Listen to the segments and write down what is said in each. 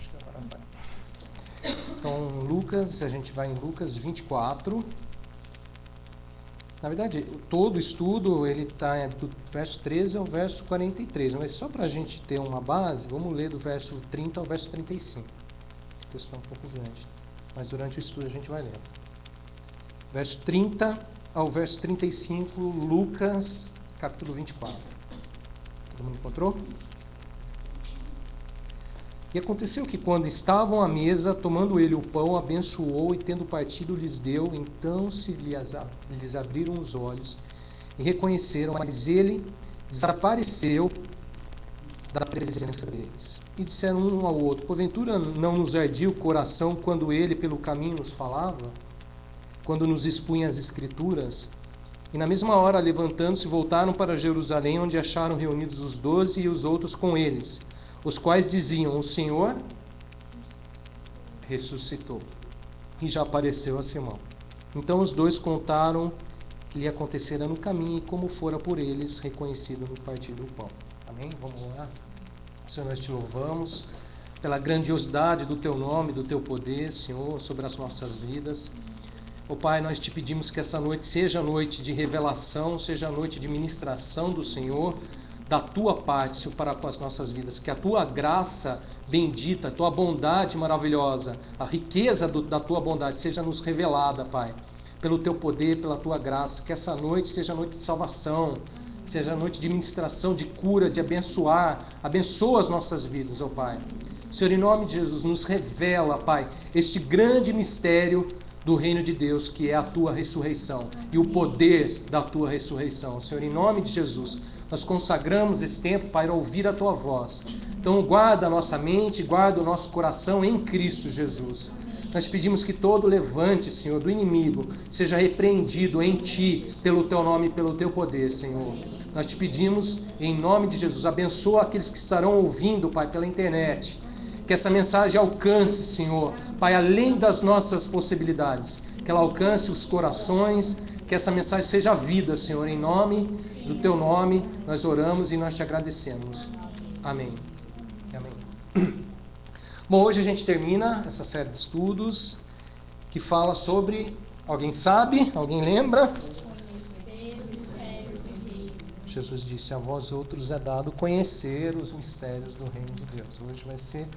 Acho que agora vai. Então, Lucas, a gente vai em Lucas 24. Na verdade, todo o estudo ele está do verso 13 ao verso 43. Mas só para a gente ter uma base, vamos ler do verso 30 ao verso 35. O texto é um pouco grande, mas durante o estudo a gente vai lendo. Verso 30 ao verso 35, Lucas, capítulo 24. Todo mundo encontrou? E aconteceu que, quando estavam à mesa, tomando ele o pão, abençoou e, tendo partido, lhes deu. Então se lhes abriram os olhos e reconheceram, mas ele desapareceu da presença deles. E disseram um ao outro: porventura não nos ardia o coração quando ele pelo caminho nos falava, quando nos expunha as Escrituras? E na mesma hora, levantando-se, voltaram para Jerusalém, onde acharam reunidos os 12 e os outros com eles, os quais diziam: o Senhor ressuscitou e já apareceu a Simão. Então os dois contaram o que lhe acontecera no caminho e como fora por eles reconhecido no partir do pão. Amém? Vamos lá. Senhor, nós te louvamos pela grandiosidade do teu nome, do teu poder, Senhor, sobre as nossas vidas. Ó Pai, nós te pedimos que essa noite seja noite de revelação, seja noite de ministração do Senhor, da tua parte, Senhor, para com as nossas vidas. Que a tua graça bendita, a tua bondade maravilhosa, a riqueza da tua bondade seja nos revelada, Pai, pelo teu poder, pela tua graça. Que essa noite seja noite de salvação, seja noite de ministração, de cura, de abençoar. Abençoa as nossas vidas, ó Pai. Senhor, em nome de Jesus, nos revela, Pai, este grande mistério do reino de Deus, que é a tua ressurreição e o poder da tua ressurreição. Senhor, em nome de Jesus, nós consagramos esse tempo para ouvir a tua voz. Então guarda a nossa mente, guarda o nosso coração em Cristo Jesus. Nós pedimos que todo levante, Senhor, do inimigo seja repreendido em ti, pelo teu nome e pelo teu poder, Senhor. Nós te pedimos em nome de Jesus, abençoa aqueles que estarão ouvindo, Pai, pela internet. Que essa mensagem alcance, Senhor, Pai, além das nossas possibilidades. Que ela alcance os corações, que essa mensagem seja vida, Senhor, em nome do teu nome, nós oramos e nós te agradecemos. Amém. Amém. Bom, hoje a gente termina essa série de estudos que fala sobre, alguém sabe? Alguém lembra? Jesus disse: a vós outros é dado conhecer os mistérios do reino de Deus. Hoje vai ser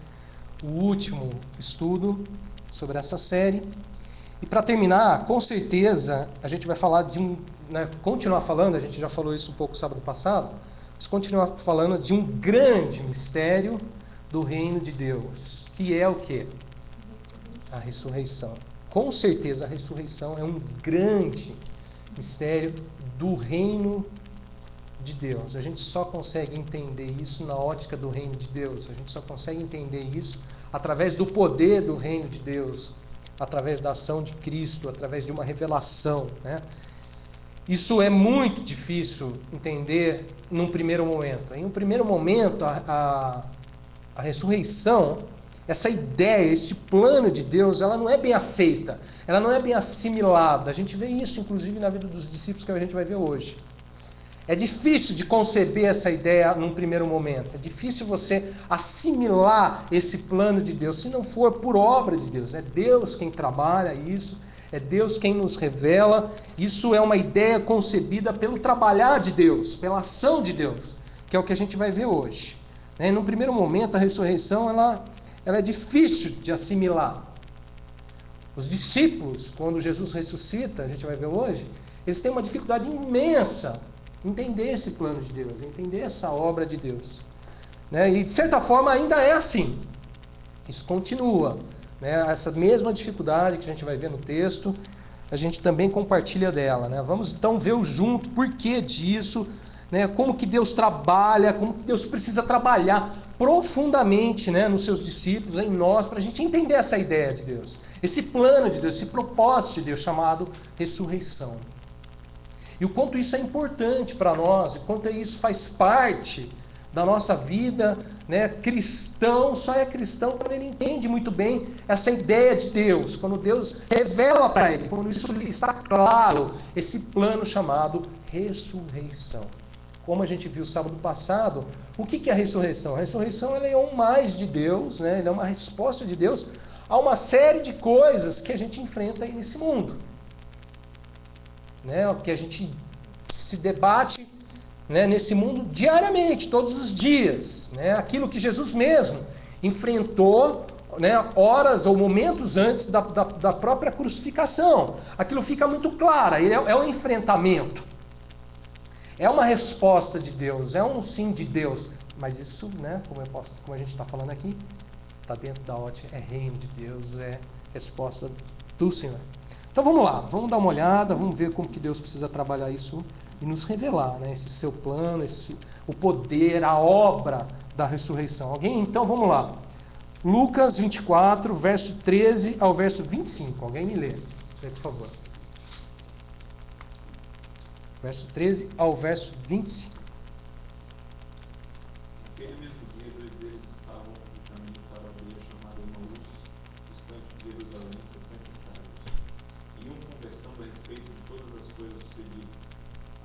o último estudo sobre essa série. E para terminar, com certeza, a gente vai falar continuar falando, a gente já falou isso um pouco sábado passado, mas continuar falando de um grande mistério do reino de Deus, que é o quê? A ressurreição. Com certeza a ressurreição é um grande mistério do reino de Deus. A gente só consegue entender isso na ótica do reino de Deus. A gente só consegue entender isso através do poder do reino de Deus, através da ação de Cristo, através de uma revelação, né? Isso é muito difícil entender num primeiro momento. Em um primeiro momento, a ressurreição, essa ideia, este plano de Deus, ela não é bem aceita, ela não é bem assimilada. A gente vê isso, inclusive, na vida dos discípulos, que a gente vai ver hoje. É difícil de conceber essa ideia num primeiro momento. É difícil você assimilar esse plano de Deus, se não for por obra de Deus. É Deus quem trabalha isso, é Deus quem nos revela. Isso é uma ideia concebida pelo trabalhar de Deus, pela ação de Deus, que é o que a gente vai ver hoje. Num primeiro momento, a ressurreição ela é difícil de assimilar. Os discípulos, quando Jesus ressuscita, a gente vai ver hoje, eles têm uma dificuldade imensa em entender esse plano de Deus, entender essa obra de Deus. E de certa forma ainda é assim. Isso continua. Essa mesma dificuldade que a gente vai ver no texto, a gente também compartilha dela. Vamos então ver o junto, por que disso, como que Deus trabalha, como que Deus precisa trabalhar profundamente nos seus discípulos, em nós, para a gente entender essa ideia de Deus, esse plano de Deus, esse propósito de Deus chamado ressurreição. E o quanto isso é importante para nós, o quanto isso faz parte da nossa vida, Cristão só é cristão quando ele entende muito bem essa ideia de Deus, quando Deus revela para ele, quando isso está claro, esse plano chamado ressurreição. como a gente viu sábado passado, o que é a ressurreição? A ressurreição ela é um mais de Deus, né? Ela é uma resposta de Deus a uma série de coisas que a gente enfrenta aí nesse mundo. Né? Que a gente se debate, né, nesse mundo diariamente, todos os dias. Né? Aquilo que Jesus mesmo enfrentou, né, horas ou momentos antes da própria crucificação. Aquilo fica muito claro, é um enfrentamento. É uma resposta de Deus, é um sim de Deus. Mas isso, né, como a gente está falando aqui, está dentro da ótica, é reino de Deus, é resposta do Senhor. Então vamos lá, vamos dar uma olhada, vamos ver como que Deus precisa trabalhar isso e nos revelar, né, esse seu plano, o poder, a obra da ressurreição. Alguém? Então vamos lá. Lucas 24, verso 13 ao verso 25. Alguém me lê, por favor. Verso 13 ao verso 25. Naquele mesmo dia, 2 deles estavam no caminho para a aldeia chamada Emaús, distante de Jerusalém, 60 estádios. Iam conversando a respeito de todas as coisas sucedidas.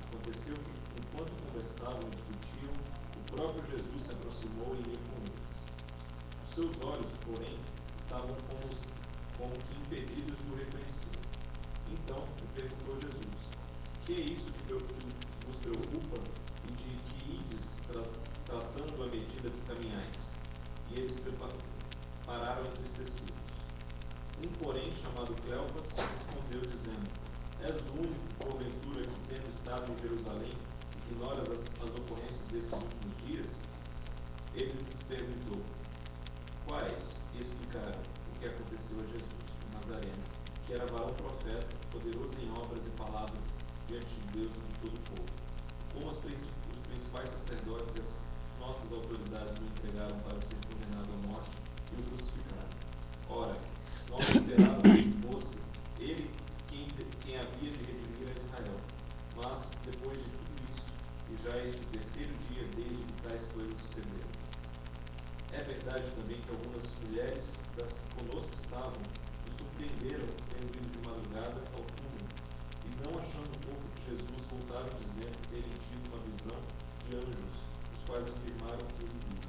Aconteceu que, enquanto conversavam e discutiam, o próprio Jesus se aproximou e ia com eles. Os seus olhos, porém, estavam como que impedidos de o reconhecer. Então, lhe perguntou Jesus: que é isso que vos preocupa e de que ides tratando à medida que caminhais? E eles pararam entristecidos. Um, porém, chamado Cleopas, respondeu dizendo: És o único, porventura, que tendo estado em Jerusalém, ignoras as ocorrências desses últimos dias? Ele lhes perguntou: quais? E explicaram o que aconteceu a Jesus, o Nazareno, que era varão profeta, poderoso em obras e palavras diante de Deus e de todo o povo. Como os principais sacerdotes e as nossas autoridades o entregaram para ser condenado à morte e o crucificaram. Ora, nós esperávamos que fosse ele quem havia de redimir a Israel. Mas, depois de tudo isso, e já este o terceiro dia desde que tais coisas sucederam. É verdade também que algumas mulheres das que conosco estavam nos surpreenderam, tendo ido de madrugada ao túmulo, e não achando pouco de Jesus, voltaram dizendo terem tido uma visão de anjos, os quais afirmaram que ele viu.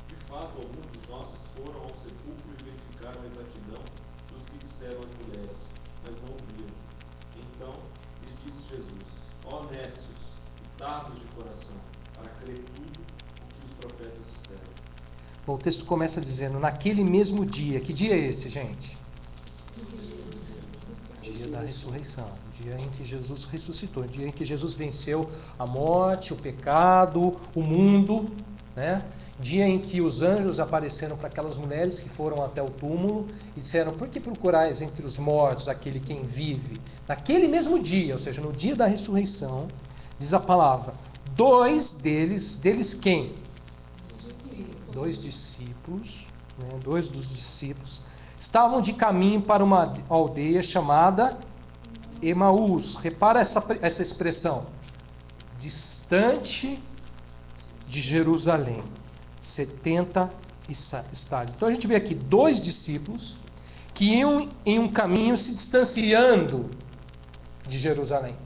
De fato, alguns dos nossos foram ao sepulcro e verificaram a exatidão dos que disseram as mulheres, mas não o viram. Então lhes disse Jesus: ó nécios e tardos de coração, para crer tudo o que os profetas disseram. Bom, o texto começa dizendo, naquele mesmo dia. Que dia é esse, gente? Dia da ressurreição. O dia em que Jesus ressuscitou. O dia em que Jesus venceu a morte, o pecado, o mundo. Né? Dia em que os anjos apareceram para aquelas mulheres que foram até o túmulo e disseram: por que procurais entre os mortos aquele quem vive? Naquele mesmo dia, ou seja, no dia da ressurreição, diz a palavra, 2 deles quem? 2 discípulos, né, 2 dos discípulos, estavam de caminho para uma aldeia chamada Emaús. Repara essa expressão. Distante de Jerusalém. 70 estádios. Então a gente vê aqui 2 discípulos que iam em um caminho se distanciando de Jerusalém.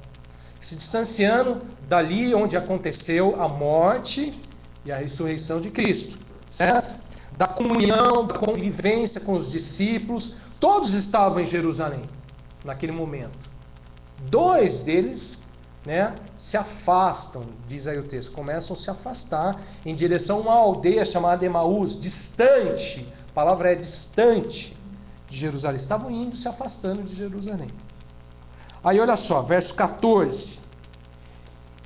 Se distanciando dali onde aconteceu a morte e a ressurreição de Cristo. Certo? Da comunhão, da convivência com os discípulos, todos estavam em Jerusalém naquele momento. 2 deles, né, se afastam, diz aí o texto, começam a se afastar em direção a uma aldeia chamada Emaús, distante, a palavra é distante de Jerusalém. Estavam indo, se afastando de Jerusalém. Aí olha só, verso 14.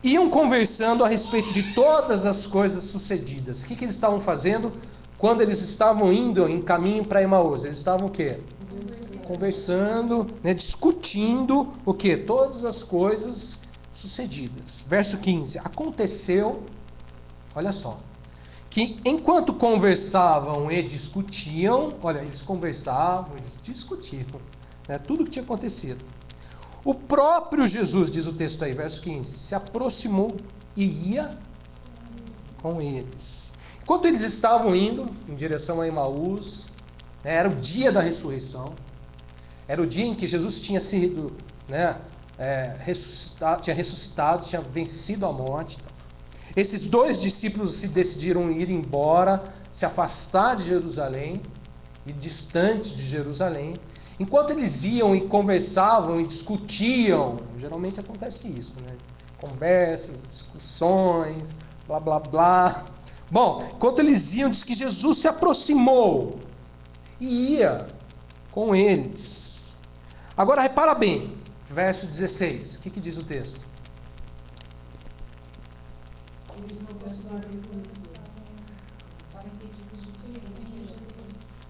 Iam conversando a respeito de todas as coisas sucedidas. O que eles estavam fazendo quando eles estavam indo em caminho para Emaús? Eles estavam o quê? Conversando, né, discutindo o quê? Todas as coisas sucedidas. Verso 15. Aconteceu, olha só, que enquanto conversavam e discutiam, olha, eles conversavam, eles discutiam, né, tudo o que tinha acontecido. O próprio Jesus, diz o texto aí, verso 15, se aproximou e ia com eles. Enquanto eles estavam indo em direção a Emaús, né, era o dia da ressurreição, era o dia em que Jesus tinha sido, né, tinha ressuscitado, tinha vencido a morte. Esses 2 discípulos se decidiram ir embora, se afastar de Jerusalém, e distante de Jerusalém. Enquanto eles iam e conversavam e discutiam, geralmente acontece isso, né? Conversas, discussões, blá blá blá. Bom, enquanto eles iam, diz que Jesus se aproximou e ia com eles. Agora repara bem, verso 16, o que diz o texto?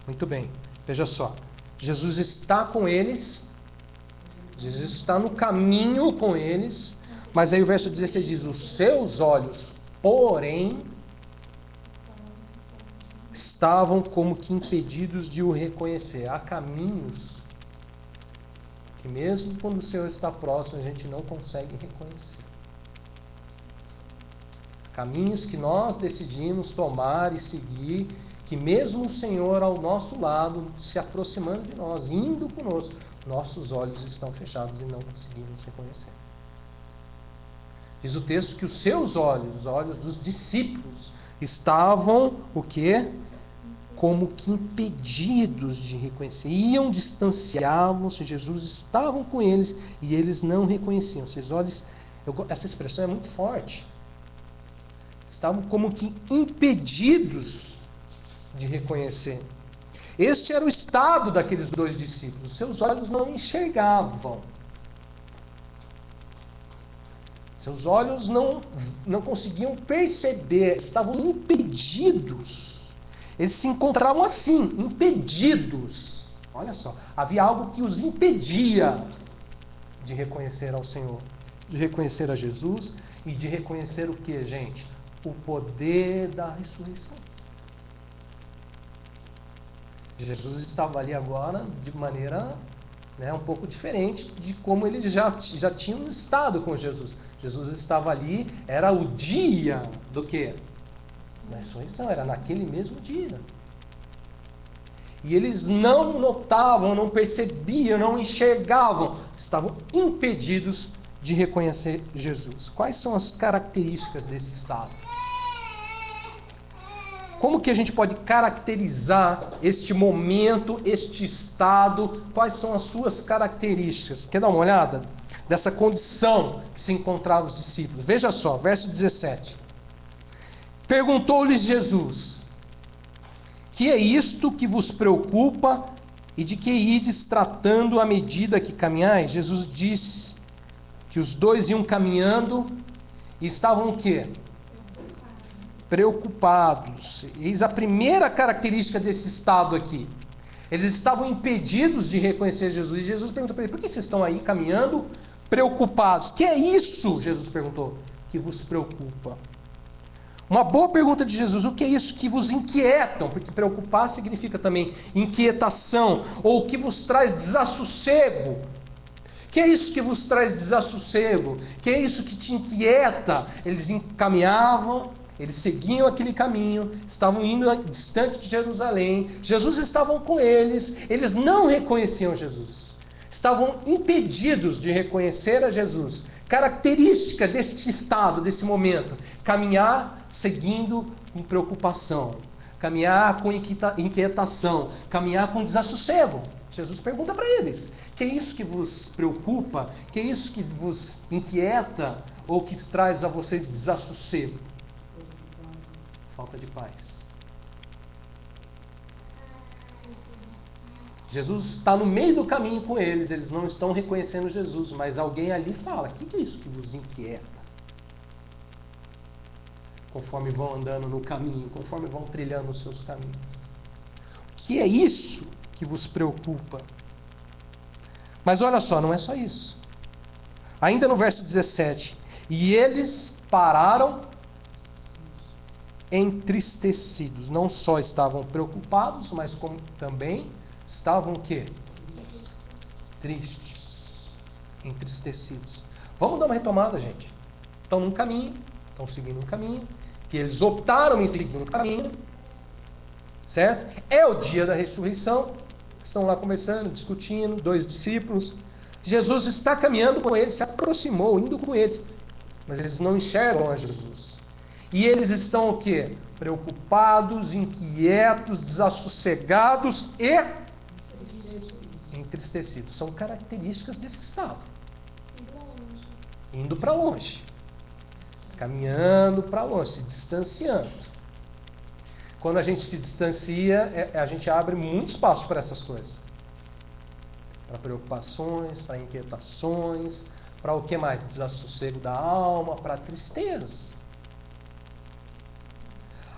Muito bem, veja só. Jesus está com eles, Jesus está no caminho com eles, mas aí o verso 16 diz: os seus olhos, porém, estavam como que impedidos de o reconhecer. Há caminhos que mesmo quando o Senhor está próximo, a gente não consegue reconhecer. Caminhos que nós decidimos tomar e seguir, que mesmo o Senhor ao nosso lado, se aproximando de nós, indo conosco, nossos olhos estão fechados e não conseguimos reconhecer. Diz o texto que os seus olhos, os olhos dos discípulos, estavam o quê? Como que impedidos de reconhecer. Iam, distanciavam-se, Jesus estavam com eles e eles não reconheciam. Seus olhos, essa expressão é muito forte. Estavam como que impedidos de reconhecer. Este era o estado daqueles 2 discípulos. Seus olhos não enxergavam. Seus olhos não conseguiam perceber. Estavam impedidos. Eles se encontravam assim, impedidos. Olha só, havia algo que os impedia de reconhecer ao Senhor, de reconhecer a Jesus e de reconhecer o que, gente? O poder da ressurreição. Jesus estava ali agora de maneira um pouco diferente de como eles já tinham estado com Jesus. Jesus estava ali, era o dia do quê? Da ressurreição, era naquele mesmo dia. E eles não notavam, não percebiam, não enxergavam, estavam impedidos de reconhecer Jesus. Quais são as características desse estado? Como que a gente pode caracterizar este momento, este estado? Quais são as suas características? Quer dar uma olhada? Dessa condição que se encontravam os discípulos. Veja só, verso 17. Perguntou-lhes Jesus: que é isto que vos preocupa e de que ides tratando à medida que caminhais? Jesus disse que os 2 iam caminhando e estavam o quê? Preocupados. Eis a primeira característica desse estado aqui. Eles estavam impedidos de reconhecer Jesus. E Jesus perguntou para eles: por que vocês estão aí caminhando preocupados? Que é isso? Jesus perguntou. Que vos preocupa. Uma boa pergunta de Jesus: o que é isso que vos inquietam? Porque preocupar significa também inquietação, ou que vos traz desassossego. Que é isso que vos traz desassossego? Que é isso que te inquieta? Eles encaminhavam, eles seguiam aquele caminho, estavam indo distante de Jerusalém, Jesus estava com eles, eles não reconheciam Jesus. Estavam impedidos de reconhecer a Jesus. Característica deste estado, desse momento: caminhar seguindo com preocupação, caminhar com inquietação, caminhar com desassossego. Jesus pergunta para eles: que é isso que vos preocupa? Que é isso que vos inquieta ou que traz a vocês desassossego? Falta de paz. Jesus está no meio do caminho com eles, eles não estão reconhecendo Jesus, mas alguém ali fala: o que é isso que vos inquieta? Conforme vão andando no caminho, conforme vão trilhando os seus caminhos. O que é isso que vos preocupa? Mas olha só, não é só isso. Ainda no verso 17: e eles pararam entristecidos. Não só estavam preocupados, mas como também estavam o quê? Tristes, entristecidos. Vamos dar uma retomada, gente. Estão num caminho, estão seguindo um caminho, que eles optaram em seguir um caminho, certo? É o dia da ressurreição, estão lá conversando, discutindo, 2 discípulos. Jesus está caminhando com eles, se aproximou, indo com eles, mas eles não enxergam a Jesus. E eles estão o quê? Preocupados, inquietos, desassossegados e entristecidos. São características desse estado. Indo para longe. Caminhando para longe, se distanciando. Quando a gente se distancia, a gente abre muito espaço para essas coisas. Para preocupações, para inquietações, para o que mais? Desassossego da alma, para tristeza.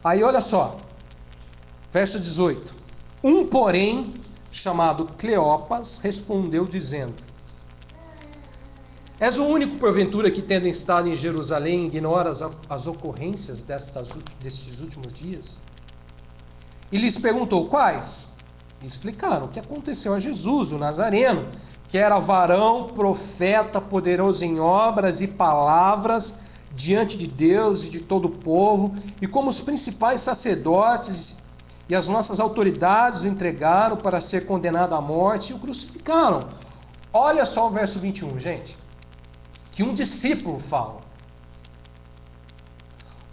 Aí olha só, verso 18. Um, porém, chamado Cleopas, respondeu dizendo: És o único, porventura, que tendo estado em Jerusalém, ignora as ocorrências destes últimos dias? E lhes perguntou: quais? E explicaram o que aconteceu a Jesus, o Nazareno, que era varão, profeta, poderoso em obras e palavras diante de Deus e de todo o povo, e como os principais sacerdotes e as nossas autoridades o entregaram para ser condenado à morte e o crucificaram. Olha só o verso 21, gente. Que um discípulo fala: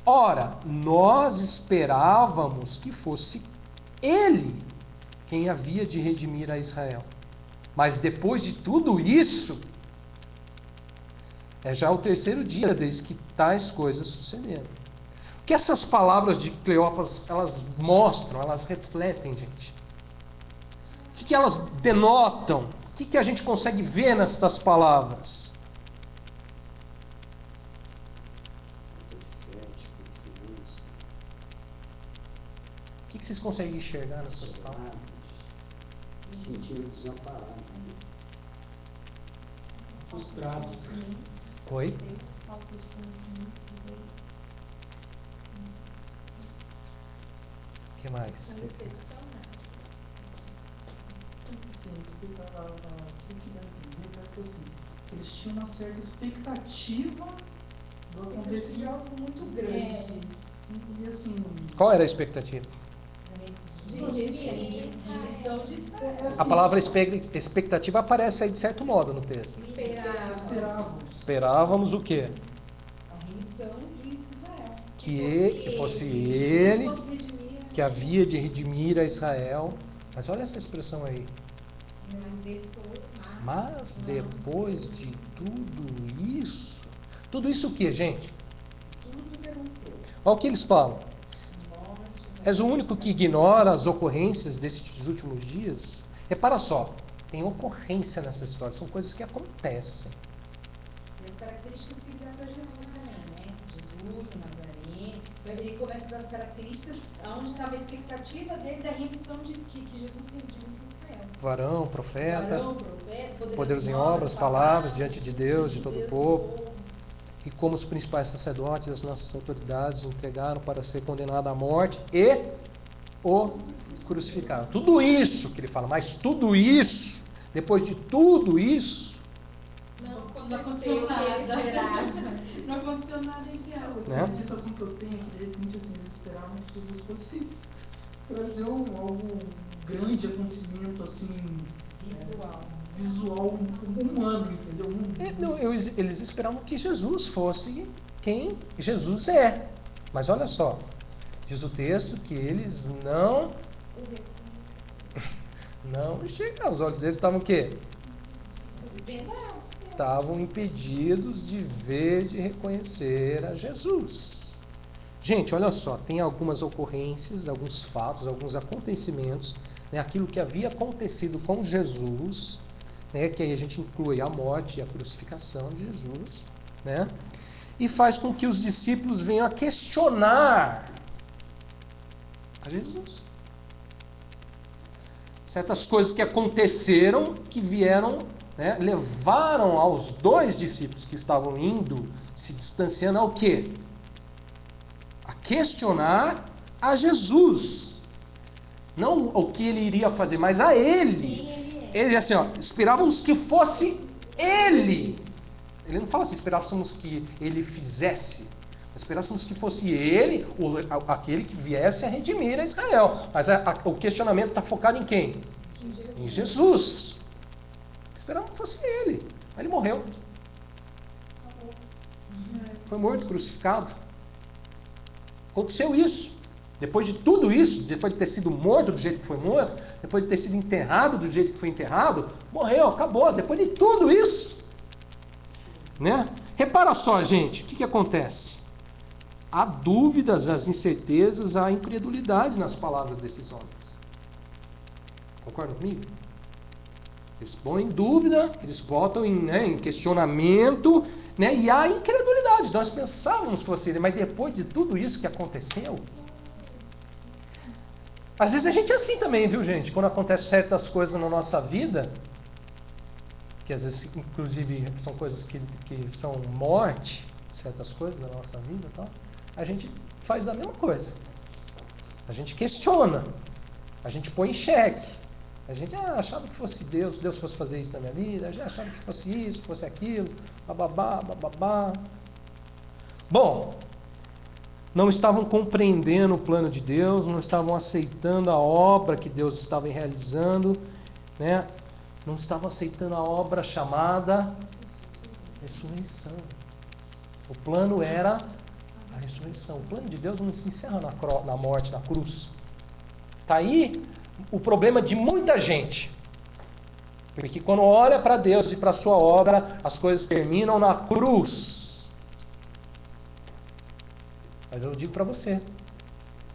ora, nós esperávamos que fosse ele quem havia de redimir a Israel. Mas depois de tudo isso, é já o terceiro dia desde que tais coisas sucederam. O que essas palavras de Cleopas, elas mostram, elas refletem, gente? O que elas denotam? O que a gente consegue ver nestas palavras? O que vocês conseguem enxergar nessas palavras? Sentiram desamparados, frustrados. Oi? O que mais? Sim, explica aqui que dá a entender, parece que assim, que eles tinham uma certa expectativa do acontecer algo muito grande. E assim. Qual era a expectativa? A palavra expectativa aparece aí de certo modo no texto. Esperávamos o quê? A remissão de Israel. Que fosse ele que havia de redimir a Israel. Mas olha essa expressão aí. Mas depois de tudo isso o que, gente? Tudo que aconteceu. Olha o que eles falam. És o único que ignora as ocorrências desses últimos dias? Repara só, tem ocorrência nessa história, são coisas que acontecem. E as características que ele dá para Jesus também, né? Jesus, o Nazareno. Então ele começa das características onde estava a expectativa dele da remissão que Jesus redimisse Israel. Varão, profeta, profeta, poderoso em obras, palavras, diante de Deus, de todo o povo. E como os principais sacerdotes e as nossas autoridades o entregaram para ser condenado à morte e o crucificaram. Tudo isso que ele fala, mas tudo isso, depois de tudo isso... Não aconteceu nada. Não aconteceu nada entre elas. A sensação que eu tenho é que de repente assim, eles esperavam que Jesus fosse trazer algo grande, acontecimento assim... visual humano, entendeu? Eles esperavam que Jesus fosse quem Jesus é. Mas olha só, diz o texto que eles não enxergavam. Os olhos deles estavam o quê? Estavam impedidos de ver, de reconhecer a Jesus. Gente, olha só, tem algumas ocorrências, alguns fatos, alguns acontecimentos, né, aquilo que havia acontecido com Jesus, né, que aí a gente inclui a morte e a crucificação de Jesus, né, e faz com que os discípulos venham a questionar a Jesus. Certas coisas que aconteceram, que vieram, né, levaram aos dois discípulos que estavam indo, se distanciando ao quê? A questionar a Jesus. Não o que ele iria fazer, mas a ele. Ele assim, ó, esperávamos que fosse ele. Ele não fala assim, esperávamos que ele fizesse. Esperávamos que fosse ele, aquele que viesse a redimir a Israel. Mas o questionamento está focado em quem? Em Jesus. Esperávamos que fosse ele. Mas ele morreu. Foi morto, crucificado. Aconteceu isso. Depois de tudo isso, depois de ter sido morto do jeito que foi morto, depois de ter sido enterrado do jeito que foi enterrado, morreu, acabou. Depois de tudo isso, né? Repara só, gente, o que acontece? Há dúvidas, há incertezas, há incredulidade nas palavras desses homens. Concordam comigo? Eles põem em dúvida, eles botam em questionamento, né? E há incredulidade. Nós pensávamos que fosse ele, mas depois de tudo isso que aconteceu... Às vezes a gente é assim também, viu, gente? Quando acontecem certas coisas na nossa vida, que às vezes, inclusive, são coisas que são morte, certas coisas da nossa vida e tal, a gente faz a mesma coisa. A gente questiona, a gente põe em xeque. A gente achava que fosse Deus fosse fazer isso na minha vida, a gente achava que fosse isso, fosse aquilo, bababá, bababá. Bom, não estavam compreendendo o plano de Deus, não estavam aceitando a obra que Deus estava realizando, né? Não estavam aceitando a obra chamada ressurreição. O plano era a ressurreição. O plano de Deus não se encerra na morte, na cruz. Está aí o problema de muita gente. Porque quando olha para Deus e para a sua obra, as coisas terminam na cruz. Mas eu digo para você,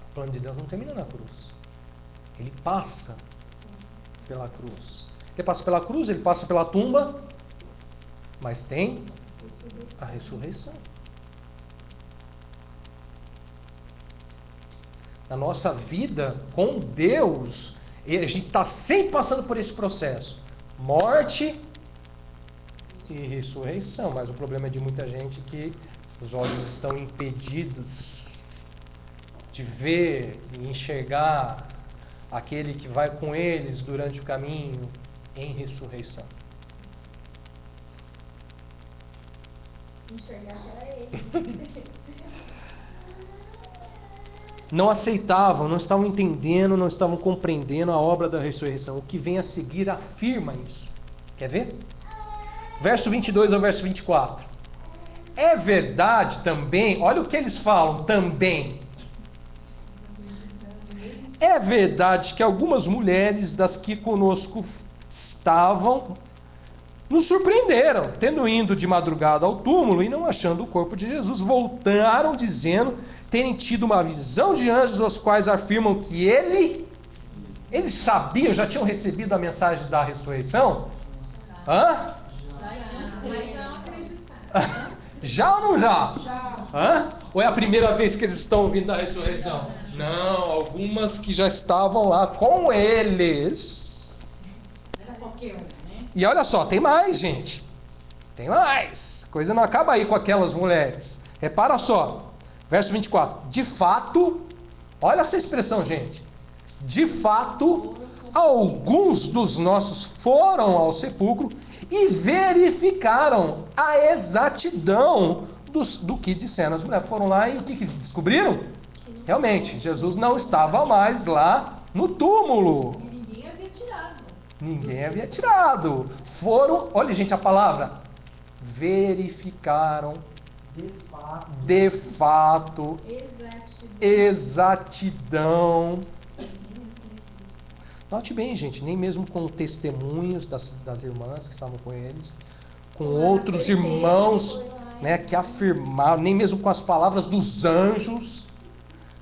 o plano de Deus não termina na cruz. Ele passa pela cruz. Ele passa pela cruz, ele passa pela tumba, mas tem a ressurreição. Na nossa vida com Deus, a gente está sempre passando por esse processo. Morte e ressurreição. Mas o problema é de muita gente que os olhos estão impedidos de ver e enxergar aquele que vai com eles durante o caminho em ressurreição. Enxergar era ele. Não aceitavam, não estavam entendendo, não estavam compreendendo a obra da ressurreição. O que vem a seguir afirma isso. Quer ver? Verso 22 ao verso 24. É verdade também, olha o que eles falam também. É verdade que algumas mulheres das que conosco estavam nos surpreenderam, tendo ido de madrugada ao túmulo e não achando o corpo de Jesus, voltaram dizendo terem tido uma visão de anjos, os quais afirmam que eles sabiam, já tinham recebido a mensagem da ressurreição? Hã? Mas não acreditaram. Já ou não já? Já. Hã? Ou é a primeira vez que eles estão ouvindo da ressurreição? Não, algumas que já estavam lá com eles. Não era qualquer um, né? E olha só, tem mais, gente. Tem mais. Coisa não acaba aí com aquelas mulheres. Repara só. Verso 24. De fato, olha essa expressão, gente. De fato, alguns dos nossos foram ao sepulcro e verificaram a exatidão do que disseram as mulheres. Foram lá e o que descobriram? Realmente, Jesus não estava mais lá no túmulo. E ninguém havia tirado. Ninguém havia tirado. Foram, olha gente a palavra, verificaram de fato, exatidão. Note bem, gente, nem mesmo com testemunhos das irmãs que estavam com eles, com outros irmãos, né, que afirmaram, nem mesmo com as palavras dos anjos,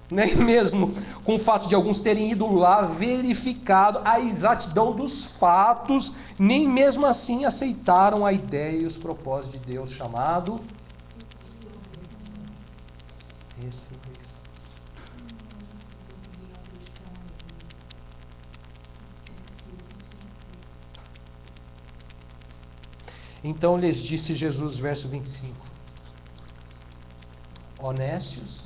nem mesmo com o fato de alguns terem ido lá, verificado a exatidão dos fatos, nem mesmo assim aceitaram a ideia e os propósitos de Deus chamado ressurreição. Então lhes disse Jesus, verso 25: honestos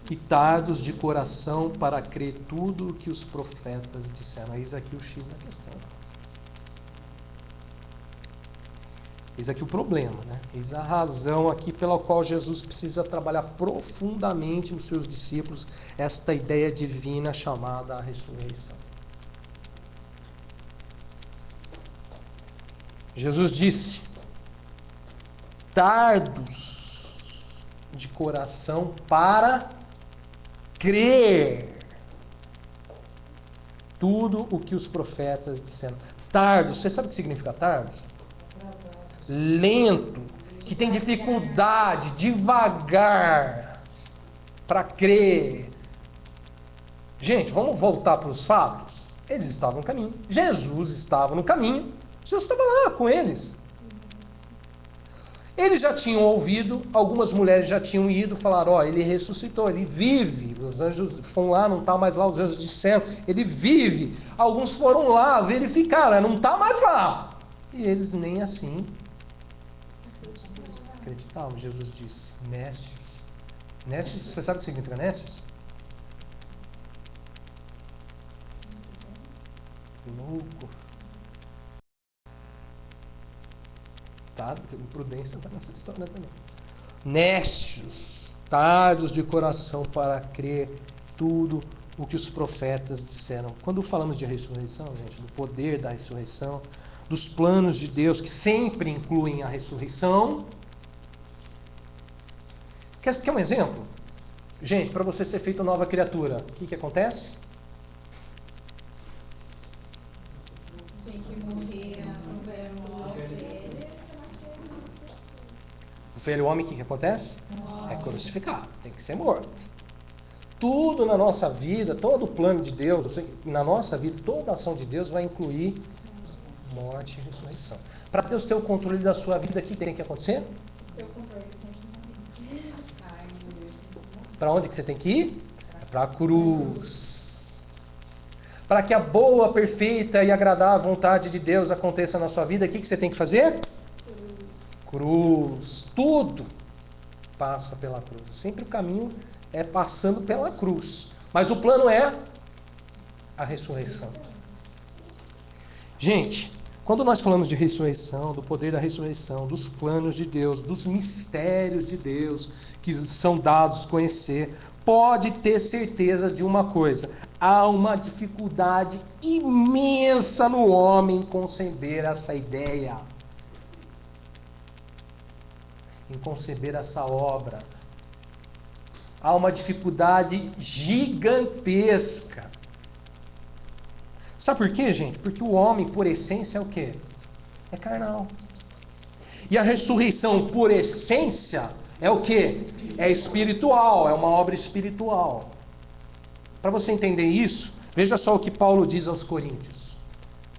e tardos de coração para crer tudo o que os profetas disseram. Eis aqui o X da questão. Eis aqui o problema, né? Eis a razão aqui pela qual Jesus precisa trabalhar profundamente nos seus discípulos esta ideia divina chamada a ressurreição. Jesus disse: tardos de coração para crer tudo o que os profetas disseram. Tardos, você sabe o que significa tardos? Lento, que tem dificuldade, devagar, para crer. Gente, vamos voltar para os fatos? Eles estavam no caminho. Jesus estava no caminho. Jesus estava lá com eles. Eles já tinham ouvido, algumas mulheres já tinham ido, falaram, ele ressuscitou, ele vive. Os anjos foram lá, não está mais lá, os anjos disseram, ele vive. Alguns foram lá, verificaram, não está mais lá. E eles nem assim acreditavam. Jesus disse, nécios. Nécios, você sabe o que significa nécios? Louco. Tá? Imprudência está nessa história também. Nécios, tardos de coração para crer tudo o que os profetas disseram. Quando falamos de ressurreição, gente, do poder da ressurreição, dos planos de Deus que sempre incluem a ressurreição. Quer um exemplo? Gente, para você ser feito nova criatura, o que acontece? Tem que morrer o velho. O velho homem, o que acontece? É crucificado, tem que ser morto. Tudo na nossa vida, todo o plano de Deus, na nossa vida, toda a ação de Deus vai incluir morte e ressurreição. Para Deus ter o controle da sua vida, o que tem que acontecer? O seu controle tem que morrer. Ai, meu Deus. Para onde que você tem que ir? Para a cruz. Para que a boa, perfeita e agradável vontade de Deus aconteça na sua vida, o que você tem que fazer? Cruz. Tudo passa pela cruz. Sempre o caminho é passando pela cruz. Mas o plano é a ressurreição. Gente, quando nós falamos de ressurreição, do poder da ressurreição, dos planos de Deus, dos mistérios de Deus que são dados conhecer, pode ter certeza de uma coisa: há uma dificuldade imensa no homem em conceber essa ideia, em conceber essa obra. Há uma dificuldade gigantesca. Sabe por quê, gente? Porque o homem, por essência, é o quê? É carnal. E a ressurreição, por essência, é o quê? É espiritual, é uma obra espiritual. Para você entender isso, veja só o que Paulo diz aos Coríntios.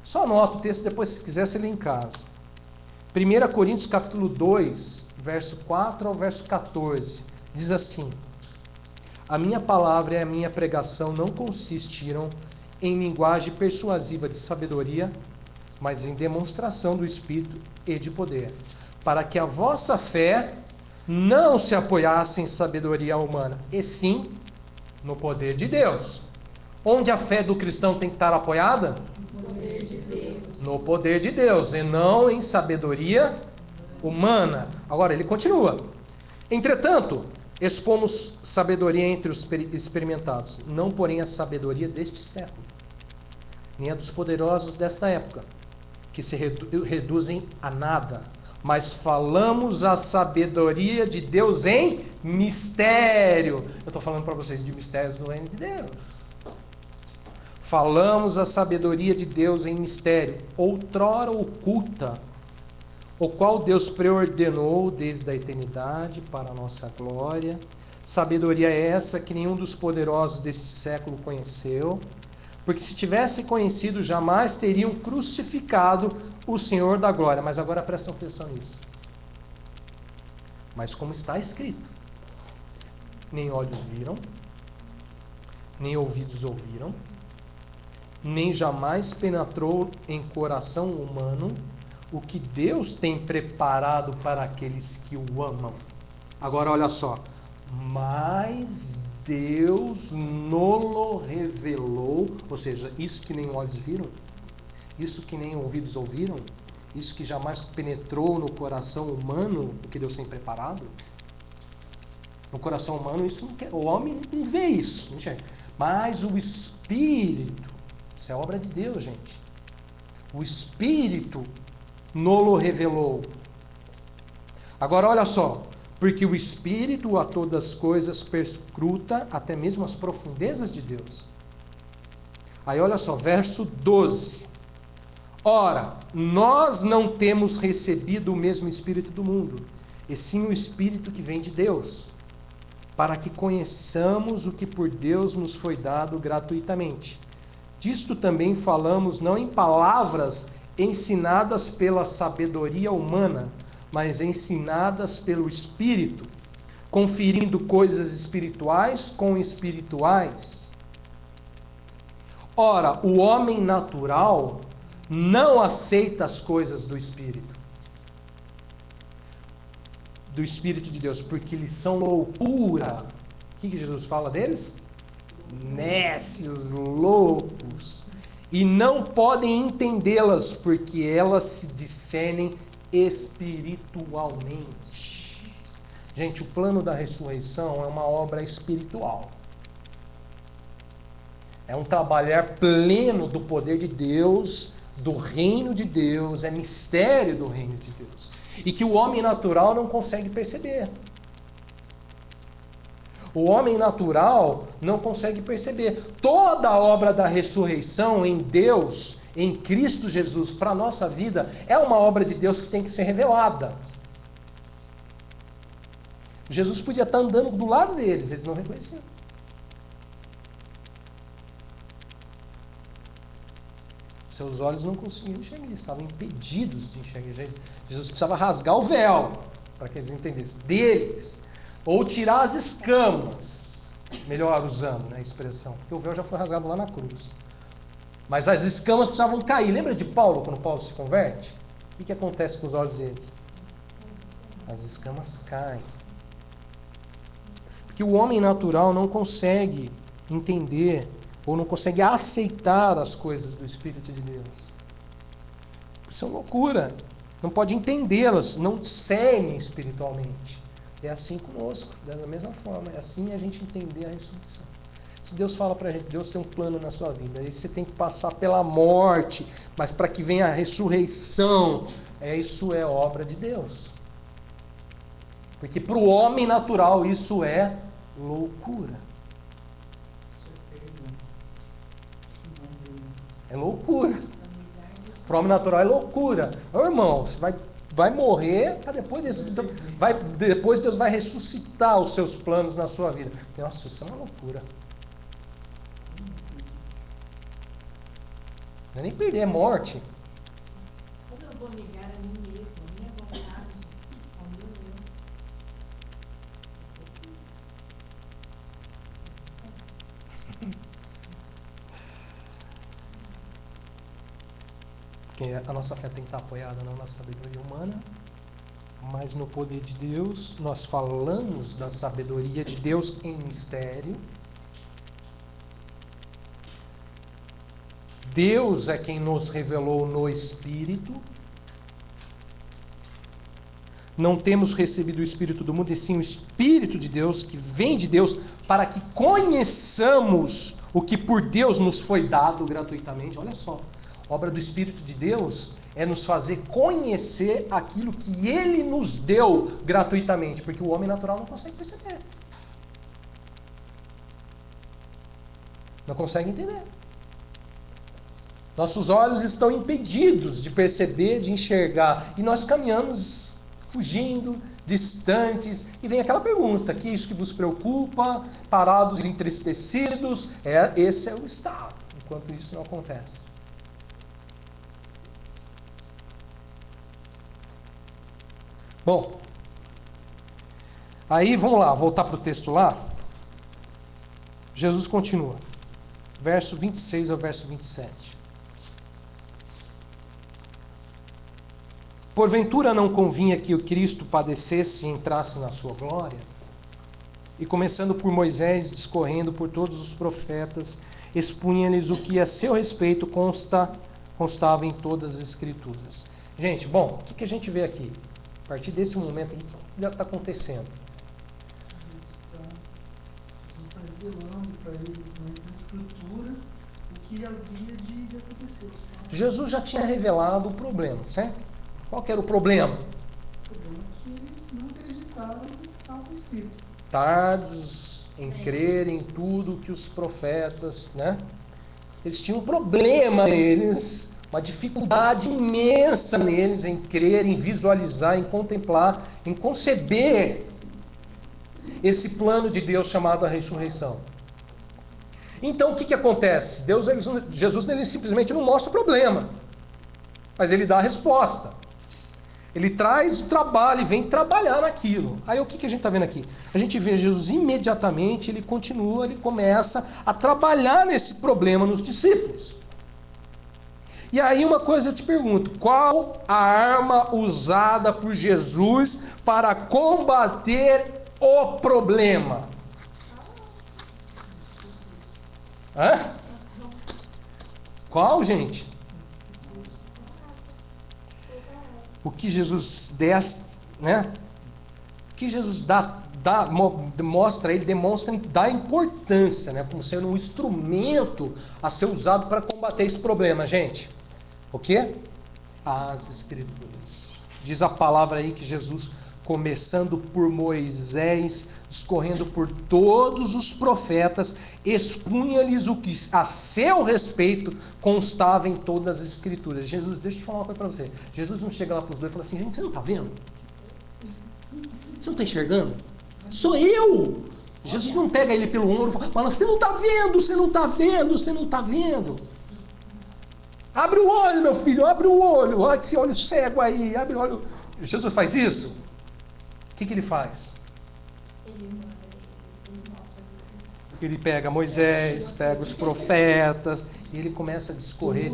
Só anota o texto, depois, se quiser, você lê em casa. 1 Coríntios, capítulo 2, verso 4 ao verso 14, diz assim: a minha palavra e a minha pregação não consistiram em linguagem persuasiva de sabedoria, mas em demonstração do Espírito e de poder, para que a vossa fé não se apoiasse em sabedoria humana, e sim no poder de Deus. Onde a fé do cristão tem que estar apoiada? No poder de Deus. No poder de Deus, e não em sabedoria humana. Agora ele continua: entretanto, expomos sabedoria entre os experimentados, não porém a sabedoria deste século, nem a dos poderosos desta época, que se reduzem a nada, mas falamos a sabedoria de Deus em mistério. Eu estou falando para vocês de mistérios do reino de Deus. Falamos a sabedoria de Deus em mistério, outrora oculta, o qual Deus preordenou desde a eternidade para a nossa glória. Sabedoria é essa que nenhum dos poderosos deste século conheceu, porque se tivesse conhecido, jamais teriam crucificado o Senhor da glória. Mas agora prestam atenção nisso. Mas como está escrito: nem olhos viram, nem ouvidos ouviram, nem jamais penetrou em coração humano o que Deus tem preparado para aqueles que o amam. Agora olha só: mas Deus nolo revelou, ou seja, isso que nem olhos viram, isso que nem ouvidos ouviram, isso que jamais penetrou no coração humano, o que Deus tem preparado. No coração humano, isso não quer, o homem não vê isso, não enxerga. Mas o Espírito, isso é obra de Deus, gente. O Espírito nolo revelou. Agora olha só: Porque o Espírito a todas as coisas perscruta até mesmo as profundezas de Deus. Aí olha só, verso 12. Ora, nós não temos recebido o mesmo Espírito do mundo, e sim o Espírito que vem de Deus, para que conheçamos o que por Deus nos foi dado gratuitamente. Disto também falamos não em palavras ensinadas pela sabedoria humana, mas ensinadas pelo Espírito, conferindo coisas espirituais com espirituais. Ora, o homem natural não aceita as coisas do Espírito de Deus, porque eles são loucura. O que Jesus fala deles? Nesses loucos. E não podem entendê-las, porque elas se discernem espiritualmente. Gente, o plano da ressurreição é uma obra espiritual. É um trabalhar pleno do poder de Deus, do reino de Deus, é mistério do reino de Deus. E que o homem natural não consegue perceber. O homem natural não consegue perceber. Toda a obra da ressurreição em Deus, em Cristo Jesus, para a nossa vida, é uma obra de Deus que tem que ser revelada. Jesus podia estar andando do lado deles, eles não reconheciam. Seus olhos não conseguiam enxergar, estavam impedidos de enxergar. Jesus precisava rasgar o véu para que eles entendessem. Deles. Ou tirar as escamas, melhor usando, né, a expressão, porque o véu já foi rasgado lá na cruz. Mas as escamas precisavam cair. Lembra de Paulo, quando Paulo se converte? O que acontece com os olhos deles? As escamas caem. Porque o homem natural não consegue entender ou não consegue aceitar as coisas do Espírito de Deus. Isso é uma loucura. Não pode entendê-las, não discerne espiritualmente. É assim conosco, da mesma forma. É assim a gente entender a ressurreição. Se Deus fala pra gente, Deus tem um plano na sua vida, aí você tem que passar pela morte, mas para que venha a ressurreição, isso é obra de Deus. Porque para o homem natural isso é loucura. É loucura. Para o homem natural é loucura. Ô, irmão, você vai morrer, para depois Deus vai ressuscitar os seus planos na sua vida. Nossa, isso é uma loucura. Não é nem perder, é morte. Como eu vou negar a mim mesmo, a minha vontade, ao meu eu? Porque a nossa fé tem que estar apoiada não na sabedoria humana, mas no poder de Deus. Nós falamos da sabedoria de Deus em mistério. Deus é quem nos revelou no Espírito. Não temos recebido o Espírito do mundo, e sim o Espírito de Deus, que vem de Deus, para que conheçamos o que por Deus nos foi dado gratuitamente. Olha só. A obra do Espírito de Deus é nos fazer conhecer aquilo que Ele nos deu gratuitamente, porque o homem natural não consegue perceber. Não consegue entender. Nossos olhos estão impedidos de perceber, de enxergar, e nós caminhamos fugindo, distantes, e vem aquela pergunta: que isso que vos preocupa, parados, entristecidos? Esse é o estado, enquanto isso não acontece. Bom, aí vamos lá, voltar para o texto lá. Jesus continua, verso 26 ao verso 27. Porventura não convinha que o Cristo padecesse e entrasse na sua glória? E começando por Moisés, discorrendo por todos os profetas, expunha-lhes o que a seu respeito constava em todas as Escrituras. Gente, bom, o que a gente vê aqui? A partir desse momento, o que já está acontecendo? Jesus está revelando para eles nas Escrituras o que havia de acontecer. Jesus já tinha revelado o problema, certo? Qual que era o problema? O problema é que eles não acreditavam escrito. Tardos em crer em tudo que os profetas, né? Eles tinham um problema neles, uma dificuldade imensa neles em crer, em visualizar, em contemplar, em conceber esse plano de Deus chamado a ressurreição. Então o que acontece? Jesus ele simplesmente não mostra o problema, mas ele dá a resposta. Ele traz o trabalho e vem trabalhar naquilo. Aí o que a gente está vendo aqui? A gente vê Jesus imediatamente, ele continua, ele começa a trabalhar nesse problema nos discípulos. E aí uma coisa eu te pergunto, qual a arma usada por Jesus para combater o problema? Hã? Qual, gente? O que Jesus né? O que Jesus mostra, ele demonstra da importância, né? Como sendo um instrumento a ser usado para combater esse problema, gente. O quê? As Escrituras. Diz a palavra aí que Jesus, começando por Moisés, discorrendo por todos os profetas, expunha-lhes o que a seu respeito constava em todas as Escrituras. Jesus, deixa eu te falar uma coisa para você. Jesus não chega lá para os dois e fala assim, gente, você não está vendo? Você não está enxergando? Sou eu! Jesus não pega ele pelo ombro e fala, você não está vendo, você não está vendo, você não está vendo. Abre o olho, meu filho, abre o olho. Olha esse olho cego aí, abre o olho. Jesus faz isso? O que ele faz? Ele pega Moisés, pega os profetas, e ele começa a discorrer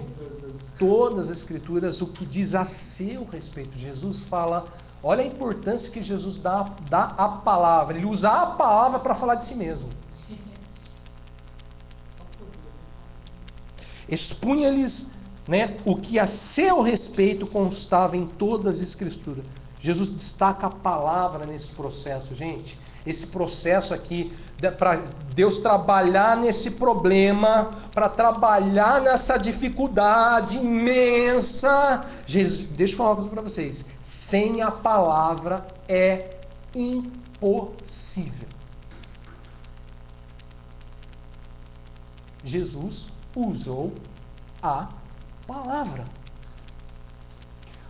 todas as Escrituras, o que diz a seu respeito. Jesus fala, olha a importância que Jesus dá à palavra. Ele usa a palavra para falar de si mesmo. Expunha-lhes, né, o que a seu respeito constava em todas as Escrituras. Jesus destaca a palavra nesse processo, gente. Esse processo aqui, para Deus trabalhar nesse problema, para trabalhar nessa dificuldade imensa. Jesus, deixa eu falar uma coisa para vocês. Sem a palavra é impossível. Jesus usou a palavra.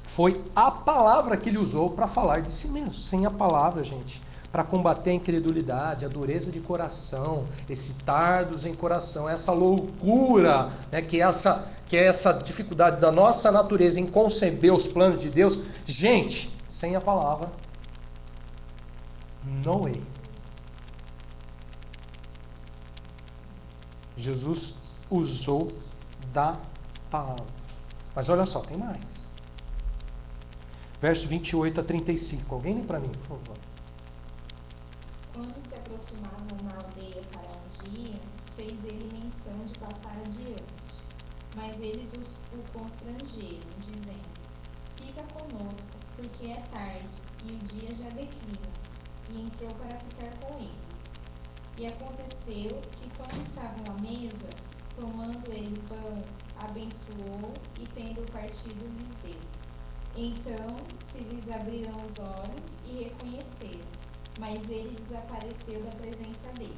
Foi a palavra que ele usou para falar de si mesmo. Sem a palavra, gente, para combater a incredulidade, a dureza de coração, esse tardos em coração, essa loucura, né, que é essa dificuldade da nossa natureza em conceber os planos de Deus. Gente, sem a palavra, no way. Jesus usou da palavra. Mas olha só, tem mais. Verso 28 a 35. Alguém lê para mim, por favor. Quando se aproximavam da aldeia para onde iam, fez ele menção de passar adiante. Mas eles o constrangeram, dizendo, fica conosco, porque é tarde, e o dia já declina. E entrou para ficar com eles. E aconteceu que, quando estavam à mesa, tomando ele o pão, abençoou e, tendo partido, lhes deu. Então se lhes abriram os olhos e reconheceram, mas ele desapareceu da presença deles.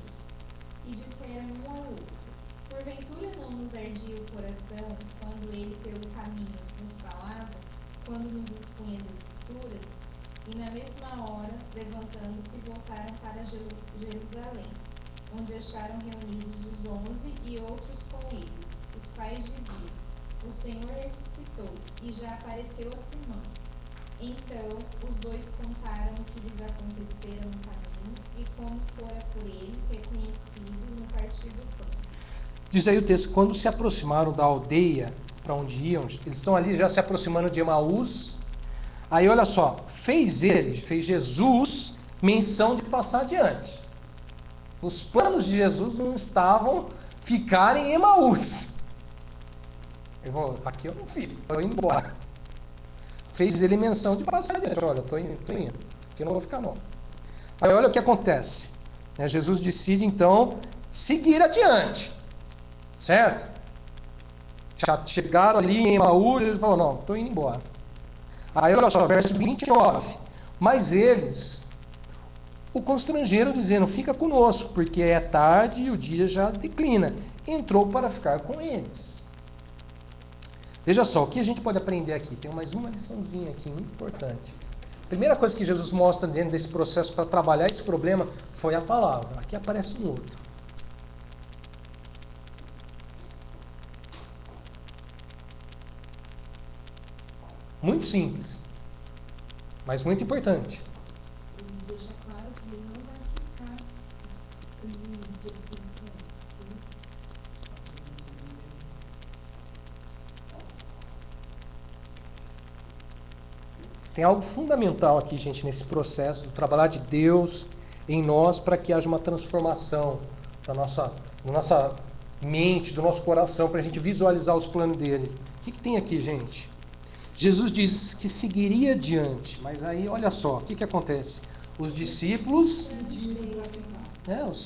E disseram um ao outro, porventura não nos ardia o coração quando ele pelo caminho nos falava, quando nos expunha as Escrituras? E na mesma hora, levantando-se, voltaram para Jerusalém, onde acharam reunidos os 11 e outros com eles, os quais diziam, o Senhor ressuscitou e já apareceu a Simão. Então os dois contaram o que lhes acontecera no caminho e como fora por eles reconhecido no partir do pão. Diz aí o texto, quando se aproximaram da aldeia para onde iam, eles estão ali já se aproximando de Emaús. Aí olha só, fez Jesus menção de passar adiante. Os planos de Jesus não estavam ficar em Emaús. Aqui eu não fico, estou indo embora. Fez ele menção de passar adiante. Olha, estou indo, aqui eu não vou ficar não. Aí olha o que acontece. Jesus decide então seguir adiante. Certo? Já chegaram ali em Emaús, ele falou, não, estou indo embora. Aí olha só, verso 29. Mas eles o constrangeram, dizendo: fica conosco, porque é tarde e o dia já declina. Entrou para ficar com eles. Veja só, o que a gente pode aprender aqui? Tem mais uma liçãozinha aqui, muito importante. A primeira coisa que Jesus mostra dentro desse processo para trabalhar esse problema foi a palavra. Aqui aparece um outro. Muito simples, mas muito importante. Ele deixa claro que ele não vai ficar ali o tempo com ele. Tem algo fundamental aqui, gente, nesse processo do trabalhar de Deus em nós para que haja uma transformação da nossa mente, do nosso coração, para a gente visualizar os planos dele. O que tem aqui, gente? Jesus diz que seguiria adiante, mas aí, olha só, o que acontece? Os discípulos,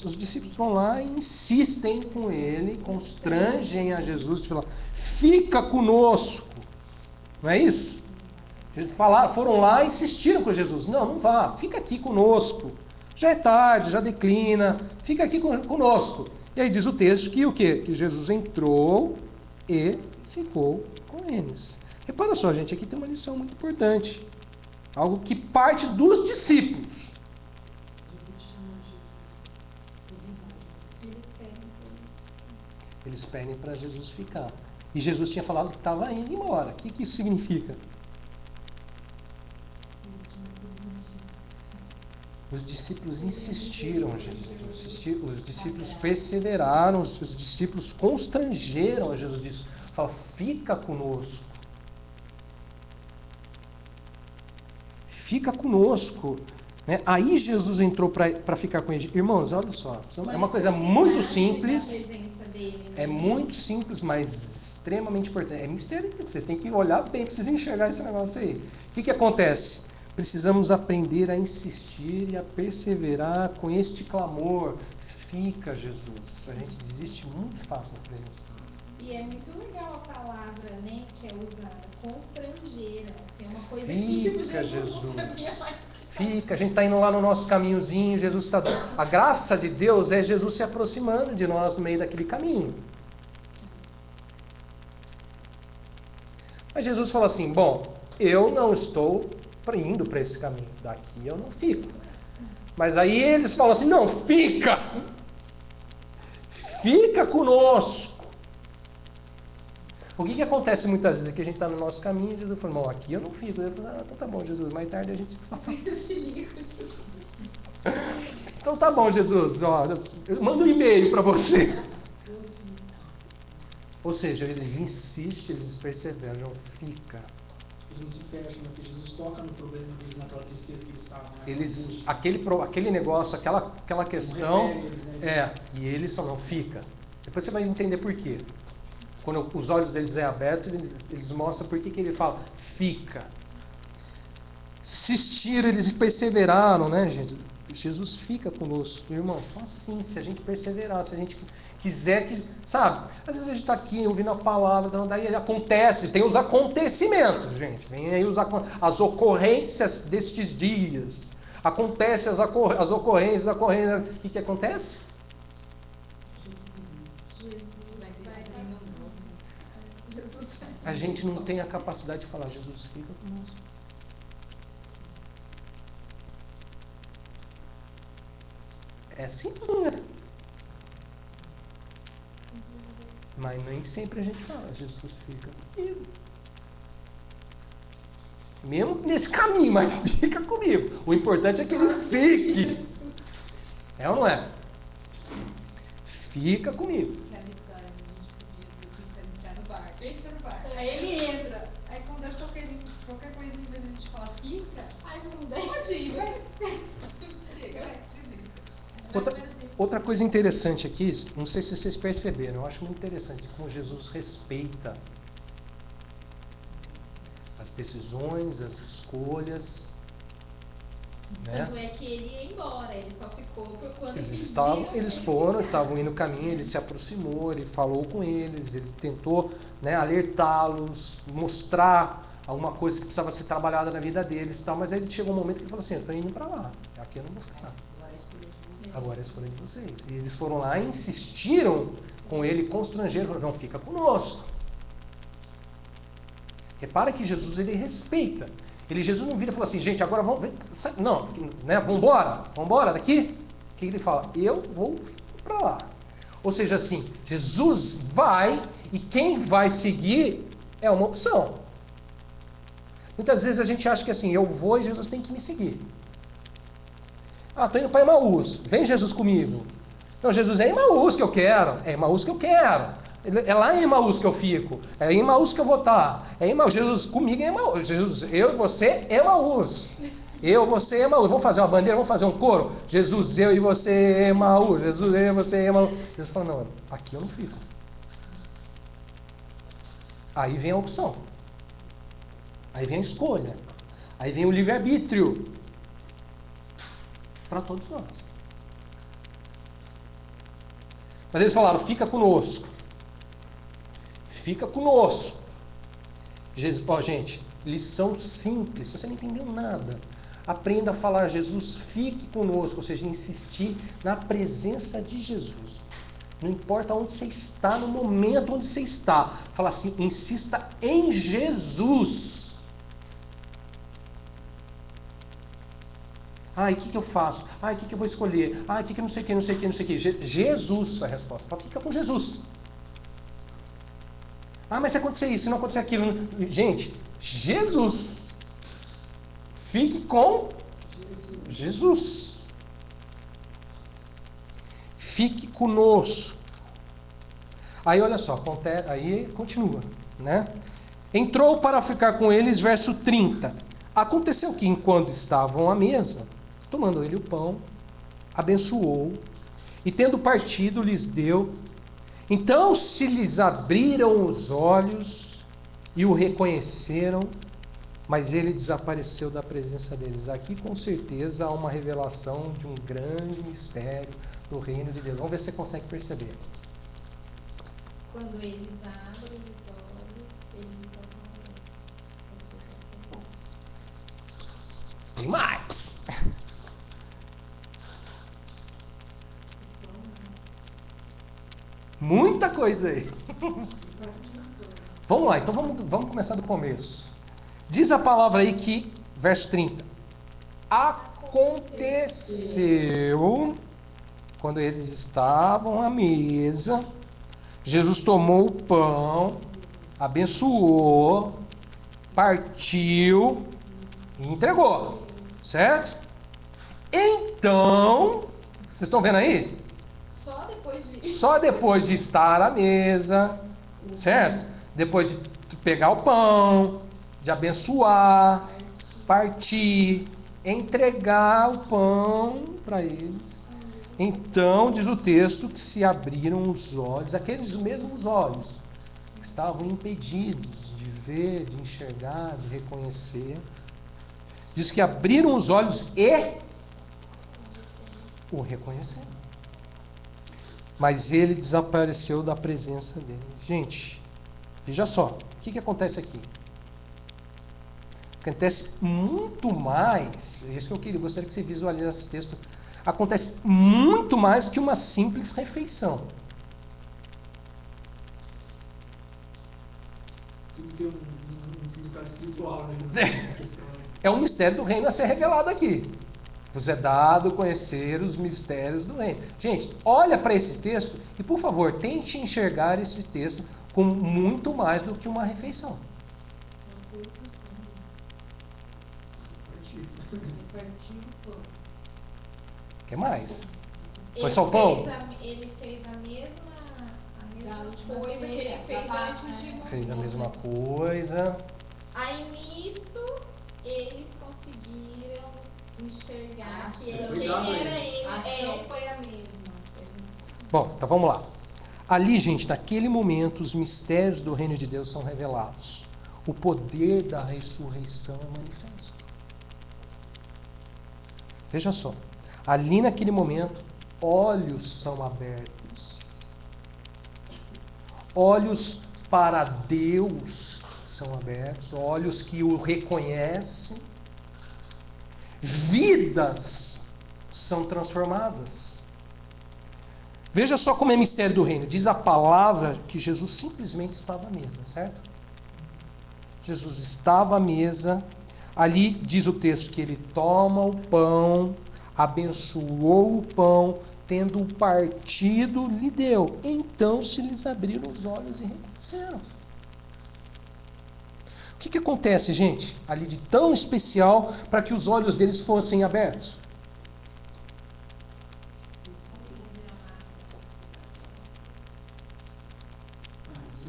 os discípulos vão lá e insistem com ele, constrangem a Jesus, de falar: fica conosco. Não é isso? Foram lá e insistiram com Jesus: não vá, fica aqui conosco. Já é tarde, já declina, fica aqui conosco. E aí diz o texto que o quê? Que Jesus entrou e ficou com eles. Repara só, gente, aqui tem uma lição muito importante. Algo que parte dos discípulos. Eles pedem para Jesus ficar. E Jesus tinha falado que estava indo embora. O que isso significa? Os discípulos insistiram, gente. Os discípulos perseveraram, os discípulos constrangeram a Jesus. Disse: fala, fica conosco. Fica conosco. Né? Aí Jesus entrou para ficar com eles. Irmãos, olha só. É uma coisa muito simples. É muito simples, mas extremamente importante. É mistério. Vocês têm que olhar bem para vocês enxergar esse negócio aí. O que acontece? Precisamos aprender a insistir e a perseverar com este clamor. Fica, Jesus. A gente desiste muito fácil na presença de Deus. E é muito legal a palavra, né, que é usada, constrangeira. Assim, é uma coisa Fica, que tipo, Jesus. Fica, a gente está indo lá no nosso caminhozinho, Jesus está... A graça de Deus é Jesus se aproximando de nós no meio daquele caminho. Mas Jesus fala assim: bom, eu não estou indo para esse caminho, daqui eu não fico. Mas aí eles falam assim: não, fica conosco. O que acontece muitas vezes? É que a gente está no nosso caminho e Jesus fala: bom, aqui eu não fico. Ele fala: então tá bom, Jesus, mais tarde a gente se fala. Então tá bom, Jesus, ó, eu mando um e-mail para você. Ou seja, eles insistem, eles perseveram, fica. Eles não se fecham, porque Jesus toca no problema deles, naquela tristeza que eles estavam. Aquele negócio, aquela questão, Eles, né? e eles só não fica. Depois você vai entender por quê. Quando os olhos deles é abertos, eles mostram por que ele fala, fica. Insistiram, eles perseveraram, né, gente? Jesus fica conosco, irmão, só assim, se a gente perseverar, se a gente quiser que, sabe? Às vezes a gente está aqui ouvindo a palavra, então daí acontece, tem os acontecimentos, gente, vem aí as ocorrências destes dias, acontece as ocorrências, o que acontece? A gente não tem a capacidade de falar: Jesus fica conosco. É simples, não é? Mas nem sempre a gente fala: Jesus fica comigo. Mesmo nesse caminho, mas fica comigo. O importante é que ele fique. É ou não é? Fica comigo. Aquela história de Jesus entrar no barco. Entra no barco. Aí ele entra. Aí quando dá qualquer coisa, em vez de a gente falar fica, aí já não pode ir, vai. Chega, vai. Outra coisa interessante aqui, não sei se vocês perceberam, eu acho muito interessante como Jesus respeita as decisões, as escolhas. Tanto é que ele ia embora, ele só ficou por quando Eles foram, estavam indo no caminho, ele se aproximou, ele falou com eles, ele tentou, né, alertá-los, mostrar alguma coisa que precisava ser trabalhada na vida deles, tal, mas aí chegou um momento que ele falou assim: eu estou indo para lá, aqui eu não vou ficar. agora é a escolha de vocês. E eles foram lá e insistiram com ele, constrangeram, falaram, não, fica conosco. Repara que Jesus, ele respeita. Jesus não vira e fala assim, gente, agora vamos... Não, né, vamos embora daqui. O que ele fala? Eu vou para lá. Ou seja, assim, Jesus vai e quem vai seguir é uma opção. Muitas vezes a gente acha que assim, eu vou e Jesus tem que me seguir. Estou indo para Emaús, vem Jesus comigo. Não, Jesus, é Emaús que eu quero, é Emaús que eu quero. É lá em Emaús que eu fico, é em Emaús que eu vou estar. É Emaús, Jesus, comigo é Emaús. Jesus, eu e você, Emaús. Eu, você, Emaús. Vamos fazer uma bandeira, vamos fazer um coro? Jesus, eu e você, Emaús. Jesus, eu e você, Emaús. Jesus fala, não, aqui eu não fico. Aí vem a opção. Aí vem a escolha. Aí vem o livre-arbítrio. Para todos nós. Mas eles falaram, fica conosco. Fica conosco. Gente, lição simples. Se você não entendeu nada, aprenda a falar, Jesus, fique conosco. Ou seja, insistir na presença de Jesus. Não importa onde você está, no momento onde você está. Fala assim, insista em Jesus. O que eu faço? O que eu vou escolher? O que eu não sei o que. Jesus, a resposta. Fala, fica com Jesus. Mas se acontecer isso, se não acontecer aquilo. Gente, Jesus. Fique com Jesus. Fique conosco. Aí olha só, aí continua, né? Entrou para ficar com eles, verso 30. Aconteceu que enquanto estavam à mesa, tomando ele o pão, abençoou, e tendo partido, lhes deu. Então se lhes abriram os olhos e o reconheceram, mas ele desapareceu da presença deles. Aqui com certeza há uma revelação de um grande mistério do reino de Deus. Vamos ver se você consegue perceber. Quando eles abrem os olhos, eles desaparecem. Tem mais! Muita coisa aí. Vamos lá, então vamos começar do começo. Diz a palavra aí que, verso 30. Aconteceu, quando eles estavam à mesa, Jesus tomou o pão, abençoou, partiu e entregou. Certo? Então, vocês estão vendo aí? Só depois de estar à mesa, certo? Depois de pegar o pão, de abençoar, partir, entregar o pão para eles. Então, diz o texto, que se abriram os olhos, aqueles mesmos olhos, que estavam impedidos de ver, de enxergar, de reconhecer. Diz que abriram os olhos e o reconheceram. Mas ele desapareceu da presença deles. Gente, veja só, o que acontece aqui? Acontece muito mais, é isso que eu gostaria que você visualizasse esse texto, acontece muito mais que uma simples refeição. Tudo tem um significado espiritual, né? É um mistério do reino a ser revelado aqui. Vos é dado conhecer os mistérios do reino. Gente, olha para esse texto e, por favor, tente enxergar esse texto como muito mais do que uma refeição. O que mais? Foi só o pão? Ele fez a mesma coisa que ele fez antes de morrer. Fez a mesma coisa. Aí nisso, eles conseguiram enxergar que quem era ele. A ação foi a mesma. Bom, então vamos lá. Ali, gente, naquele momento, os mistérios do reino de Deus são revelados. O poder da ressurreição é manifesto. Veja só. Ali naquele momento, olhos são abertos. Olhos para Deus são abertos. Olhos que o reconhecem. Vidas são transformadas. Veja só como é mistério do reino. Diz a palavra que Jesus simplesmente estava à mesa, certo? Jesus estava à mesa. Ali diz o texto que ele toma o pão, abençoou o pão, tendo o partido, lhe deu. Então se lhes abriram os olhos e reconheceram. O que acontece, gente, ali de tão especial para que os olhos deles fossem abertos?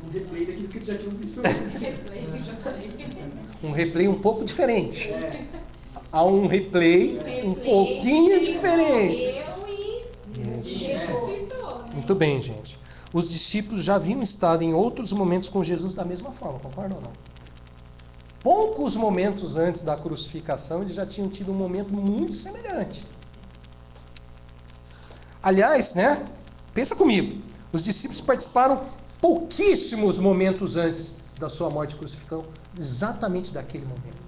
Um replay daqueles que eles já tinham visto antes. Um replay um pouco diferente. Há um replay um pouquinho diferente. Muito bem, gente. Os discípulos já haviam estado em outros momentos com Jesus da mesma forma, concordam ou não? Poucos momentos antes da crucificação, eles já tinham tido um momento muito semelhante. Aliás, né? Pensa comigo. Os discípulos participaram pouquíssimos momentos antes da sua morte e crucificação, exatamente daquele momento.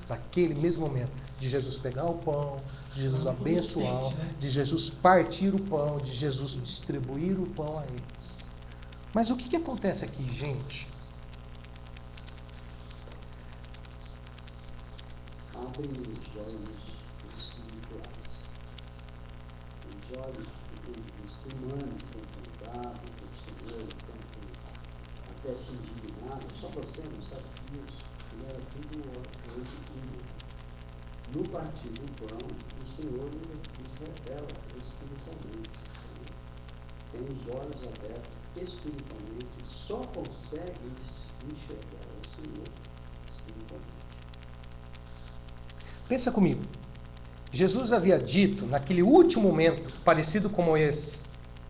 Daquele mesmo momento. De Jesus pegar o pão, de Jesus abençoar, de Jesus partir o pão, de Jesus distribuir o pão a eles. Mas o que acontece aqui, gente? Abrem os olhos espirituais. Os olhos humanos confrontados pelo Senhor, até se indignaram. Só você não sabe disso. Era tudo antiquímico. No partir do pão, o Senhor nos revela espiritualmente. Tem os olhos abertos espiritualmente, só consegue enxergar o Senhor espiritualmente. Pensa comigo. Jesus havia dito, naquele último momento, parecido como esse,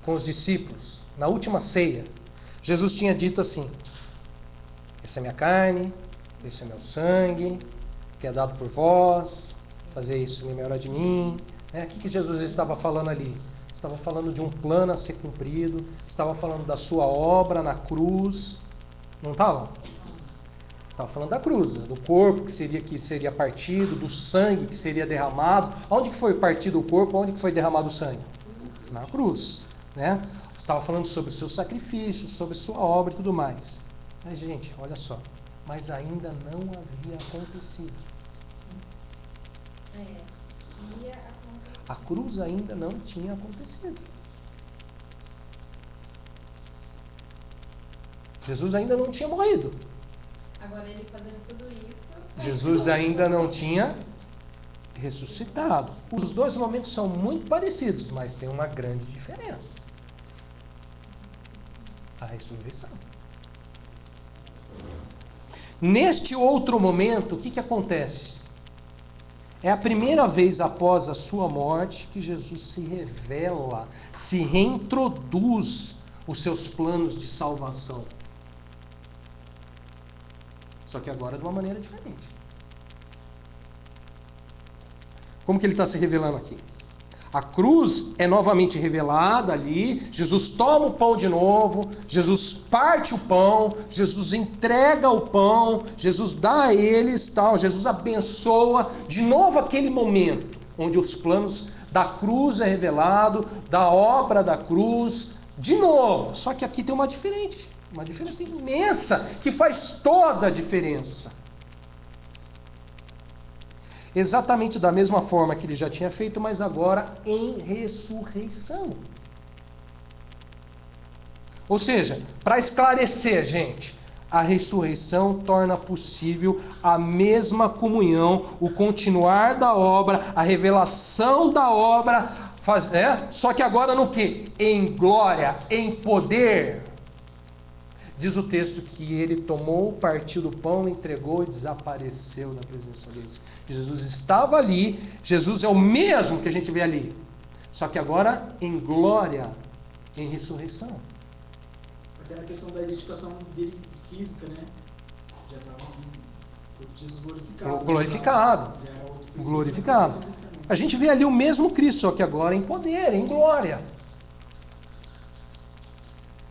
com os discípulos, na última ceia, Jesus tinha dito assim: essa é minha carne, esse é meu sangue, que é dado por vós, fazer isso em memória de mim. O que Jesus estava falando ali? Estava falando de um plano a ser cumprido, estava falando da sua obra na cruz, não estava? Estava falando da cruz, do corpo que seria partido, do sangue que seria derramado. Onde que foi partido o corpo? Onde que foi derramado o sangue? Na cruz, né? Estava falando sobre o seu sacrifício, sobre sua obra e tudo mais. Mas, gente, olha só. Mas ainda não havia acontecido. A cruz ainda não tinha acontecido. Jesus ainda não tinha morrido. Agora ele fazendo tudo isso. Jesus ainda não tinha ressuscitado. Os dois momentos são muito parecidos, mas tem uma grande diferença. A ressurreição. Neste outro momento, o que acontece? É a primeira vez após a sua morte que Jesus se revela, se reintroduz os seus planos de salvação. Só que agora de uma maneira diferente. Como que ele está se revelando aqui? A cruz é novamente revelada ali, Jesus toma o pão de novo, Jesus parte o pão, Jesus entrega o pão, Jesus dá a eles, tal, Jesus abençoa, de novo aquele momento, onde os planos da cruz é revelado, da obra da cruz, de novo, só que aqui tem uma diferença imensa, que faz toda a diferença. Exatamente da mesma forma que ele já tinha feito, mas agora em ressurreição. Ou seja, para esclarecer, gente, a ressurreição torna possível a mesma comunhão, o continuar da obra, a revelação da obra, só que agora no quê? Em glória, em poder. Diz o texto que ele tomou, partiu do pão, entregou e desapareceu da presença deles. Jesus estava ali, Jesus é o mesmo que a gente vê ali, só que agora em glória, em ressurreição. Até na questão da identificação dele física, né? Já estava Jesus glorificado. Glorificado. A gente vê ali o mesmo Cristo, só que agora em poder, em glória.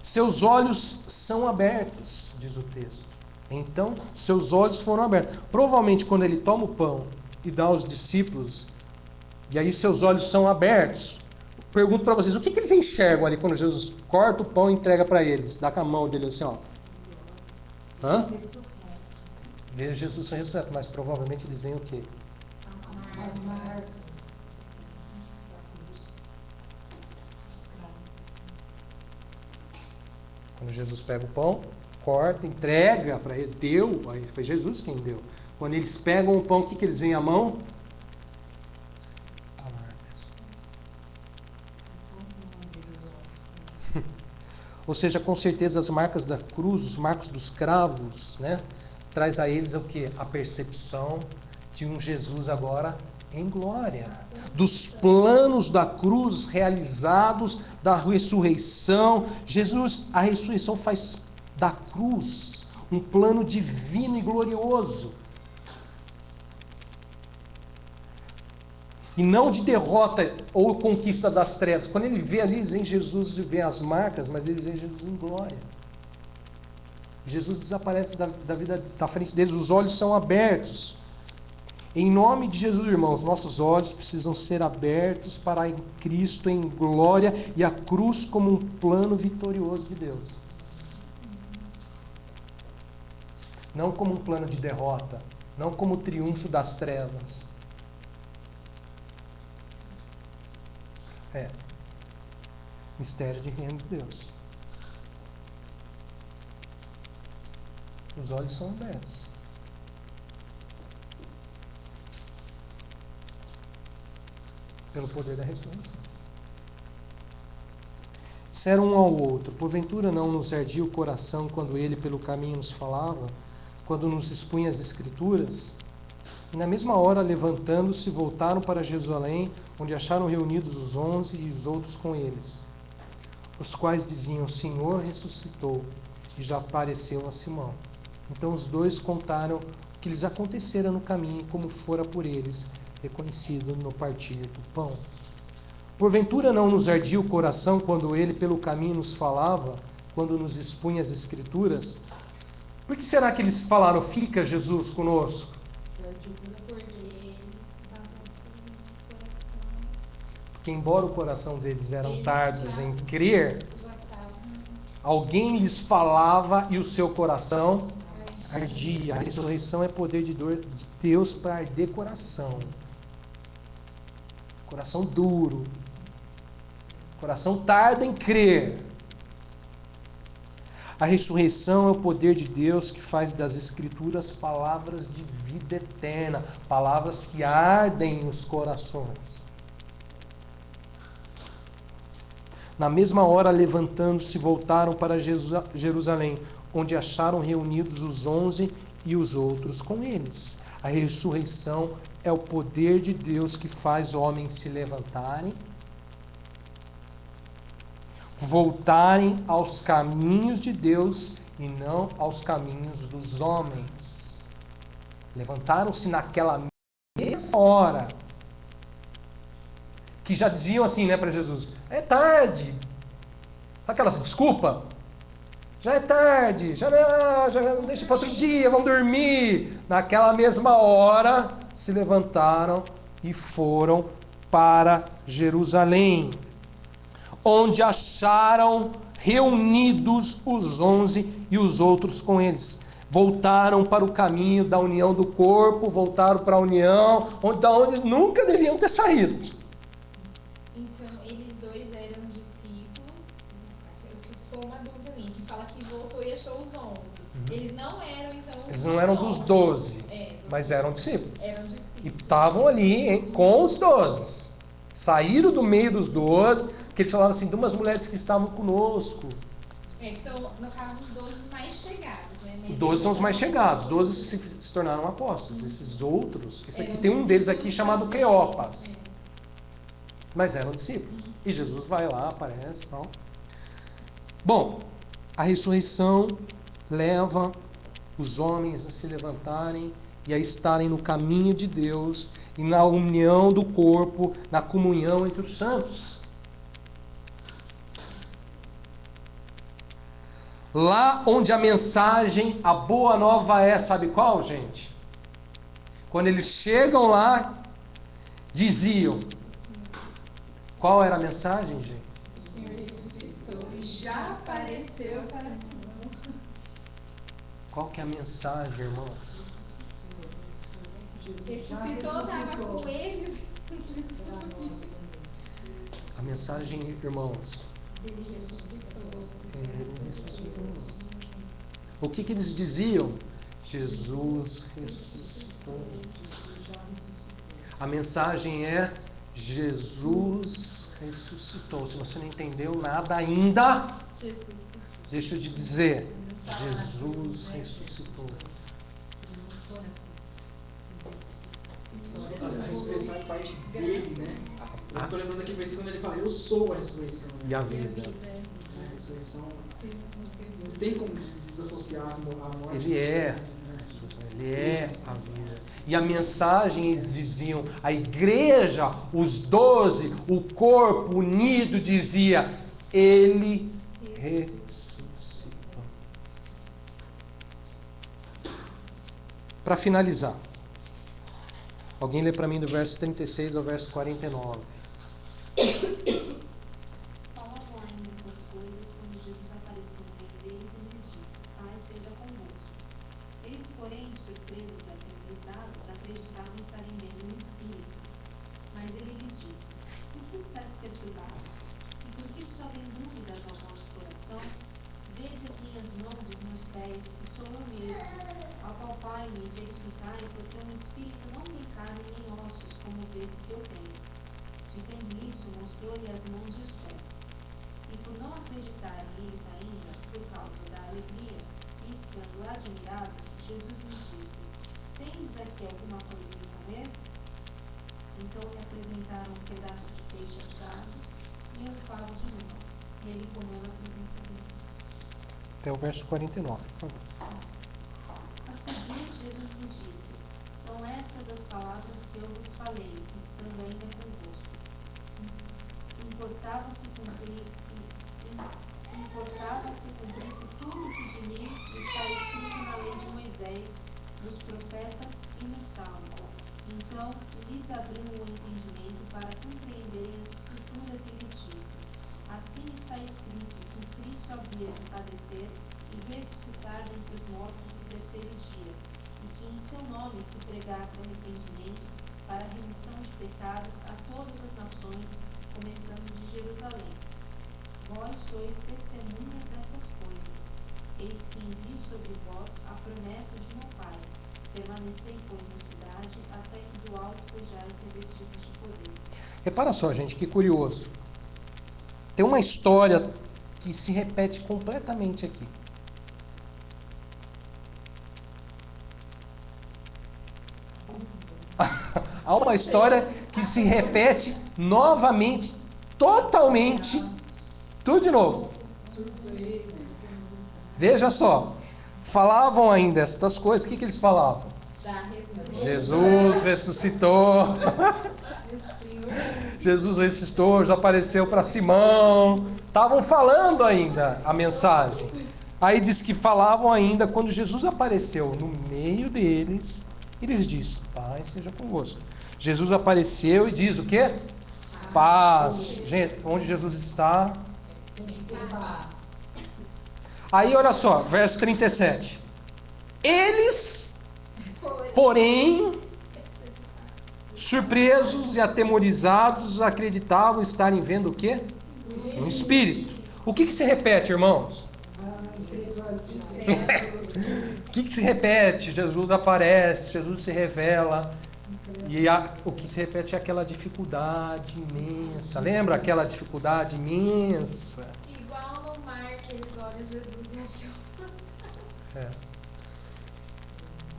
Seus olhos são abertos, diz o texto. Então, seus olhos foram abertos. Provavelmente, quando ele toma o pão e dá aos discípulos, e aí seus olhos são abertos, pergunto para vocês, o que eles enxergam ali quando Jesus corta o pão e entrega para eles? Dá com a mão dele assim, ó. Hã? Vê Jesus sendo ressurreto, mas provavelmente eles veem o quê? Quando Jesus pega o pão, corta, entrega para ele, deu, aí foi Jesus quem deu. Quando eles pegam o pão, o que eles veem à mão? A marca. Ou seja, com certeza as marcas da cruz, os marcos dos cravos, né, traz a eles o quê? A percepção de um Jesus agora em glória, dos planos da cruz realizados, da ressurreição. Jesus, a ressurreição faz da cruz um plano divino e glorioso. E não de derrota ou conquista das trevas. Quando ele vê ali, eles veem Jesus, vê as marcas, mas eles veem Jesus em glória. Jesus desaparece da vida da frente deles, os olhos são abertos. Em nome de Jesus, irmãos, nossos olhos precisam ser abertos para Cristo em glória e a cruz como um plano vitorioso de Deus. Não como um plano de derrota, não como o triunfo das trevas. Mistério de reino de Deus. Os olhos são abertos. Pelo poder da ressurreição. Disseram um ao outro: porventura não nos ardia o coração quando ele pelo caminho nos falava, quando nos expunha as Escrituras? E na mesma hora, levantando-se, voltaram para Jerusalém, onde acharam reunidos os 11 e os outros com eles, os quais diziam: o Senhor ressuscitou e já apareceu a Simão. Então os dois contaram o que lhes acontecera no caminho e como fora por eles reconhecido no partir do pão. Porventura não nos ardia o coração quando ele pelo caminho nos falava, quando nos expunha as Escrituras? Por que será que eles falaram: fica Jesus conosco? Porque embora o coração deles eram tardos em crer, alguém lhes falava e o seu coração ardia. A ressurreição é poder de Deus para arder coração. Coração duro. Coração tardo em crer. A ressurreição é o poder de Deus que faz das Escrituras palavras de vida eterna, palavras que ardem os corações. Na mesma hora, levantando-se, voltaram para Jerusalém, onde acharam reunidos os 11 e os outros com eles. A ressurreição é o poder de Deus que faz homens se levantarem, voltarem aos caminhos de Deus e não aos caminhos dos homens. Levantaram-se naquela mesma hora, que já diziam assim, né, para Jesus: é tarde. Sabe aquelas desculpa? Já é tarde, já não deixa para outro dia, vamos dormir. Naquela mesma hora, se levantaram e foram para Jerusalém, onde acharam reunidos os 11 e os outros com eles. Voltaram para o caminho da união do corpo, voltaram para a união, da onde nunca deviam ter saído. Eles não eram dos 12, mas eram discípulos. E estavam ali com os 12. Saíram do meio dos 12, porque eles falaram assim, de umas mulheres que estavam conosco. Que são, no caso, os 12 mais chegados, né? Os 12 são os mais chegados, 12 se tornaram apóstolos. Esses outros, esse aqui tem um deles aqui chamado Cleopas. Mas eram discípulos. E Jesus vai lá, aparece e tal. Bom, a ressurreição leva os homens a se levantarem e a estarem no caminho de Deus e na união do corpo, na comunhão entre os santos. Lá onde a mensagem, a boa nova é, sabe qual, gente? Quando eles chegam lá, diziam: Qual era a mensagem, gente? O Senhor ressuscitou e já apareceu para Simão. Qual que é a mensagem, irmãos? Ressuscitou, estava com eles. A mensagem, irmãos, Ele ressuscitou. ele ressuscitou. O que eles diziam? Jesus ressuscitou. A mensagem é: Jesus ressuscitou. Se você não entendeu nada ainda, Jesus. deixa eu te dizer: Jesus ressuscitou. A ressurreição é parte dele, né? Eu tô lembrando aqui quando ele fala, eu sou a ressurreição. Né? E a vida. A ressurreição não tem como desassociar a morte. Ele é a vida. E a mensagem, eles diziam, a igreja, os 12, o corpo unido dizia: Ele ressuscitou. Para finalizar, alguém lê para mim do verso 36 ao verso 49. Falavam ainda essas coisas quando Jesus apareceu no meio deles e lhes disse: Pai seja convosco. Eles, porém, surpresos e atemorizados, acreditavam estarem vendo um espírito. Mas ele lhes disse: Por que estáis perturbados? E por que sobem dúvidas ao vosso coração? Vede as minhas mãos e os meus pés, que sou eu mesmo. Apalpai-me e verificai, porque um espírito não tem carne nem ossos, como vedes que eu tenho. Dizendo isso, mostrou-lhe as mãos e os pés. E por não acreditarem eles ainda, por causa da alegria, e estando admirados, Jesus lhes disse: Tendes aqui alguma coisa de comer? Então lhe apresentaram um pedaço de peixe assado e um favo de mel. E ele comeu na presença deles. Até o verso 49, por favor. A seguir, Jesus lhes disse: São estas as palavras que eu vos falei, estando ainda convosco. Importava-se cumprisse tudo o que de mim está escrito na lei de Moisés, nos profetas e nos salmos. Então lhes abriu o entendimento para compreenderem as escrituras e lhes disse: Assim está escrito que o Cristo havia de padecer e ressuscitar dentre os mortos no terceiro dia, e que em seu nome se pregasse arrependimento para a remissão de pecados a todas as nações, começando de Jerusalém. Vós sois testemunhas dessas coisas. Eis que envio sobre vós a promessa de meu Pai. Permanecei, pois, na cidade, até que do alto sejais revestidos de poder. Repara só, gente, que curioso. Tem uma história que se repete completamente aqui. Há uma história que se repete novamente, totalmente, tudo de novo. Veja só, falavam ainda estas coisas, o que eles falavam? Jesus ressuscitou. Jesus ressuscitou, já apareceu para Simão. Estavam falando ainda a mensagem. Aí diz que falavam ainda quando Jesus apareceu no meio deles. Eles disse: Pai seja convosco. Jesus apareceu e diz o quê? Paz. Gente, onde Jesus está? Aí olha só, verso 37. Eles, porém, surpresos e atemorizados, acreditavam estarem vendo o quê? Um espírito. O que se repete, irmãos? O que se repete? Jesus aparece, Jesus se revela. E o que se repete é aquela dificuldade imensa. Lembra aquela dificuldade imensa? Igual no mar que eles olham Jesus e acham.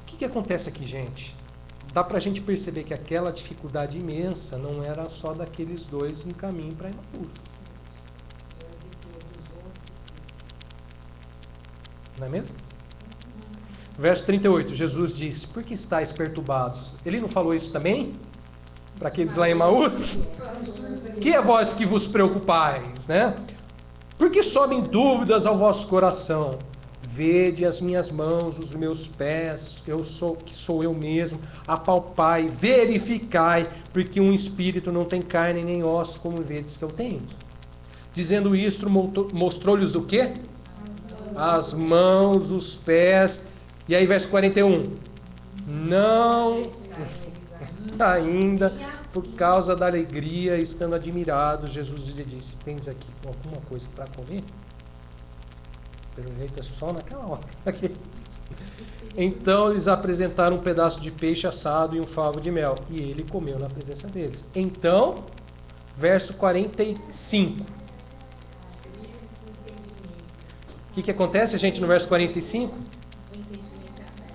O que acontece aqui, gente? Dá pra gente perceber que aquela dificuldade imensa não era só daqueles dois em caminho para Emaús. Não é mesmo? Verso 38, Jesus disse: Por que estáis perturbados? Ele não falou isso também? Para aqueles lá em Emaús? Que é vós que vos preocupais, né? Por que sobem dúvidas ao vosso coração? vede as minhas mãos, os meus pés, que sou eu mesmo, apalpai, verificai, porque um espírito não tem carne nem ossos, como vedes que eu tenho. Dizendo isto, mostrou-lhes o quê? As mãos, os pés. E aí, verso 41. Não ainda, por causa da alegria, estando admirado, Jesus lhe disse: tens aqui alguma coisa para comer? Pelo jeito é só naquela hora. Então lhes apresentaram um pedaço de peixe assado e um favo de mel. E ele comeu na presença deles. Então, verso 45. O que acontece, gente, no verso 45?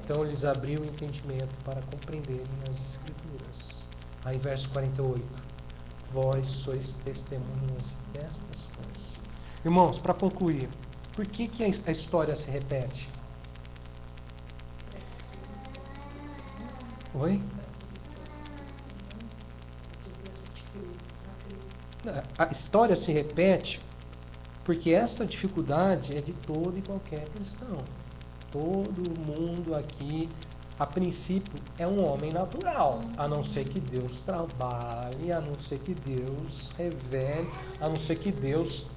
Então lhes abriu o entendimento para compreenderem as Escrituras. Aí verso 48. Vós sois testemunhas destas coisas. Irmãos, para concluir, por que a história se repete? Oi? A história se repete porque esta dificuldade é de todo e qualquer cristão. Todo mundo aqui, a princípio, é um homem natural, a não ser que Deus trabalhe, a não ser que Deus revele, a não ser que Deus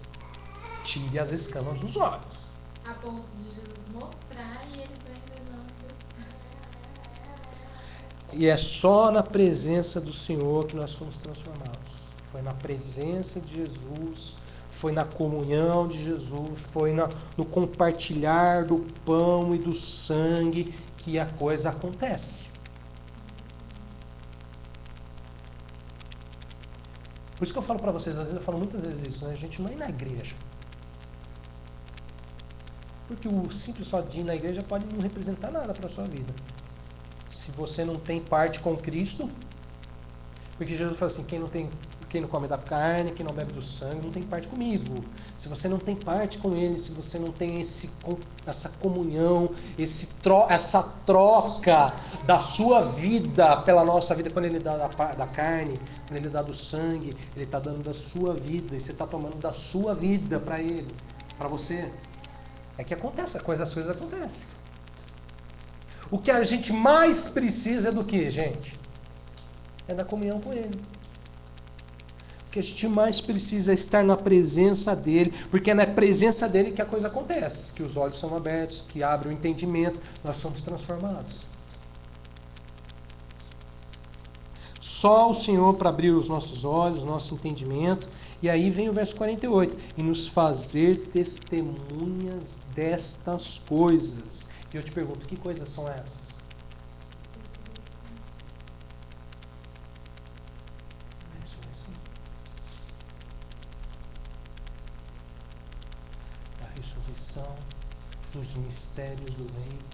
tire as escamas dos olhos. A ponto de Jesus mostrar e eles ainda não acreditam. E é só na presença do Senhor que nós somos transformados. Foi na presença de Jesus, foi na comunhão de Jesus, foi no compartilhar do pão e do sangue que a coisa acontece. Por isso que eu falo para vocês, às vezes eu falo muitas vezes isso, né? A gente não é ir na igreja. Porque o simples fato de ir na igreja pode não representar nada para a sua vida. Se você não tem parte com Cristo, porque Jesus fala assim, quem não come da carne, quem não bebe do sangue, não tem parte comigo. Se você não tem parte com Ele, se você não tem essa comunhão, essa troca da sua vida pela nossa vida, quando Ele dá da carne, quando Ele dá do sangue, Ele está dando da sua vida, e você está tomando da sua vida para Ele, para você. É que acontece, as coisas acontecem. O que a gente mais precisa é do que, gente? É da comunhão com Ele. O que a gente mais precisa é estar na presença dEle, porque é na presença dEle que a coisa acontece, que os olhos são abertos, que abre o entendimento, nós somos transformados. Só o Senhor para abrir os nossos olhos, nosso entendimento. E aí vem o verso 48. E nos fazer testemunhas destas coisas. E eu te pergunto, que coisas são essas? A ressurreição. A ressurreição dos mistérios do reino.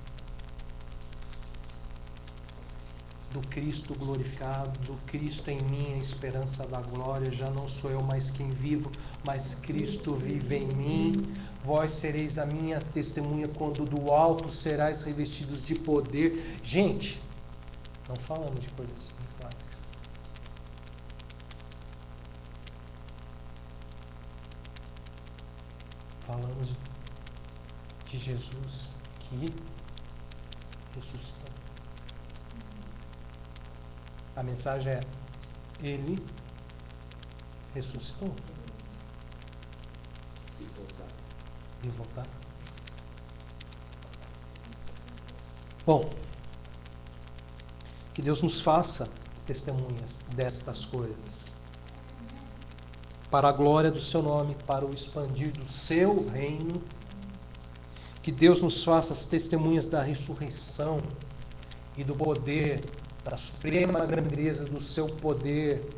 Do Cristo glorificado, do Cristo em mim, a esperança da glória. Já não sou eu mais quem vivo, mas Cristo vive em mim. Vós sereis a minha testemunha quando do alto serás revestidos de poder. Gente, não falamos de coisas espirituais. Falamos de Jesus que ressuscitou. A mensagem é: Ele ressuscitou. E voltar. Bom, que Deus nos faça testemunhas destas coisas, para a glória do seu nome, para o expandir do seu reino. Que Deus nos faça as testemunhas da ressurreição e do poder, da suprema grandeza do seu poder.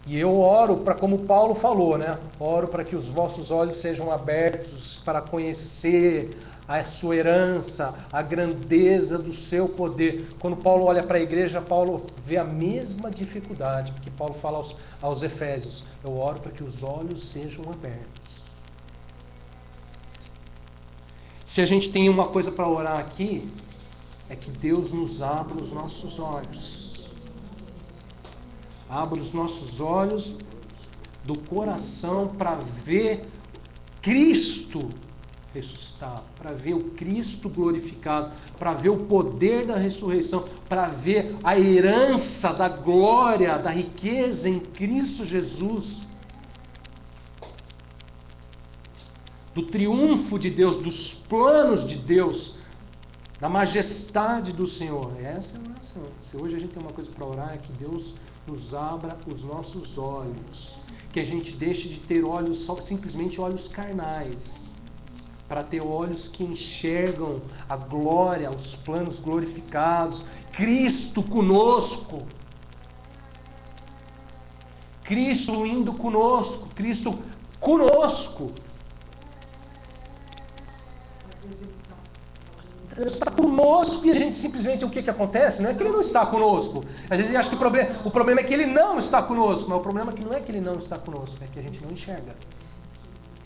E eu oro para, como Paulo falou, né? Oro para que os vossos olhos sejam abertos para conhecer a sua herança, a grandeza do seu poder. Quando Paulo olha para a igreja, Paulo vê a mesma dificuldade, porque Paulo fala aos Efésios: eu oro para que os olhos sejam abertos. Se a gente tem uma coisa para orar aqui, é que Deus nos abra os nossos olhos. Abra os nossos olhos do coração para ver Cristo ressuscitado, para ver o Cristo glorificado, para ver o poder da ressurreição, para ver a herança da glória, da riqueza em Cristo Jesus, do triunfo de Deus, dos planos de Deus, da majestade do Senhor. Essa é a oração. Se hoje a gente tem uma coisa para orar, é que Deus nos abra os nossos olhos, que a gente deixe de ter olhos, simplesmente olhos carnais, para ter olhos que enxergam a glória, os planos glorificados, Cristo conosco, Cristo indo conosco, Cristo conosco. Deus está conosco e a gente simplesmente, o que acontece? Não é que Ele não está conosco. Às vezes a gente acha que o problema é que Ele não está conosco, mas o problema é que não é que Ele não está conosco, é que a gente não enxerga.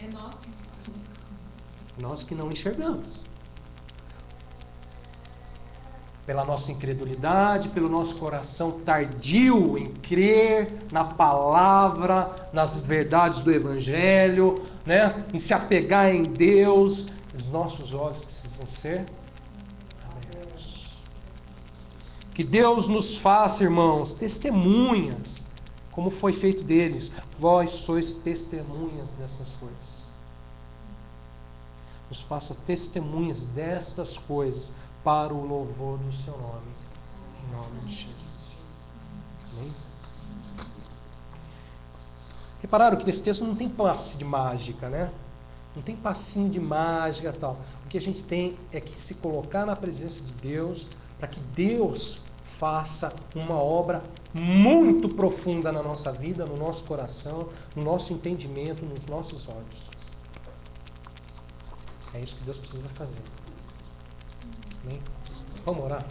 É nós que estamos com Nós que não enxergamos. Pela nossa incredulidade, pelo nosso coração tardio em crer na palavra, nas verdades do Evangelho, né? Em se apegar em Deus, os nossos olhos precisam ser abertos. Que Deus nos faça, irmãos, testemunhas, como foi feito deles. Vós sois testemunhas dessas coisas. Nos faça testemunhas destas coisas para o louvor do seu nome. Em nome de Jesus. Amém? Repararam que nesse texto não tem passe de mágica, né? Não tem passinho de mágica e tal. O que a gente tem é que se colocar na presença de Deus, para que Deus faça uma obra muito profunda na nossa vida, no nosso coração, no nosso entendimento, nos nossos olhos. É isso que Deus precisa fazer. Amém? Vamos orar?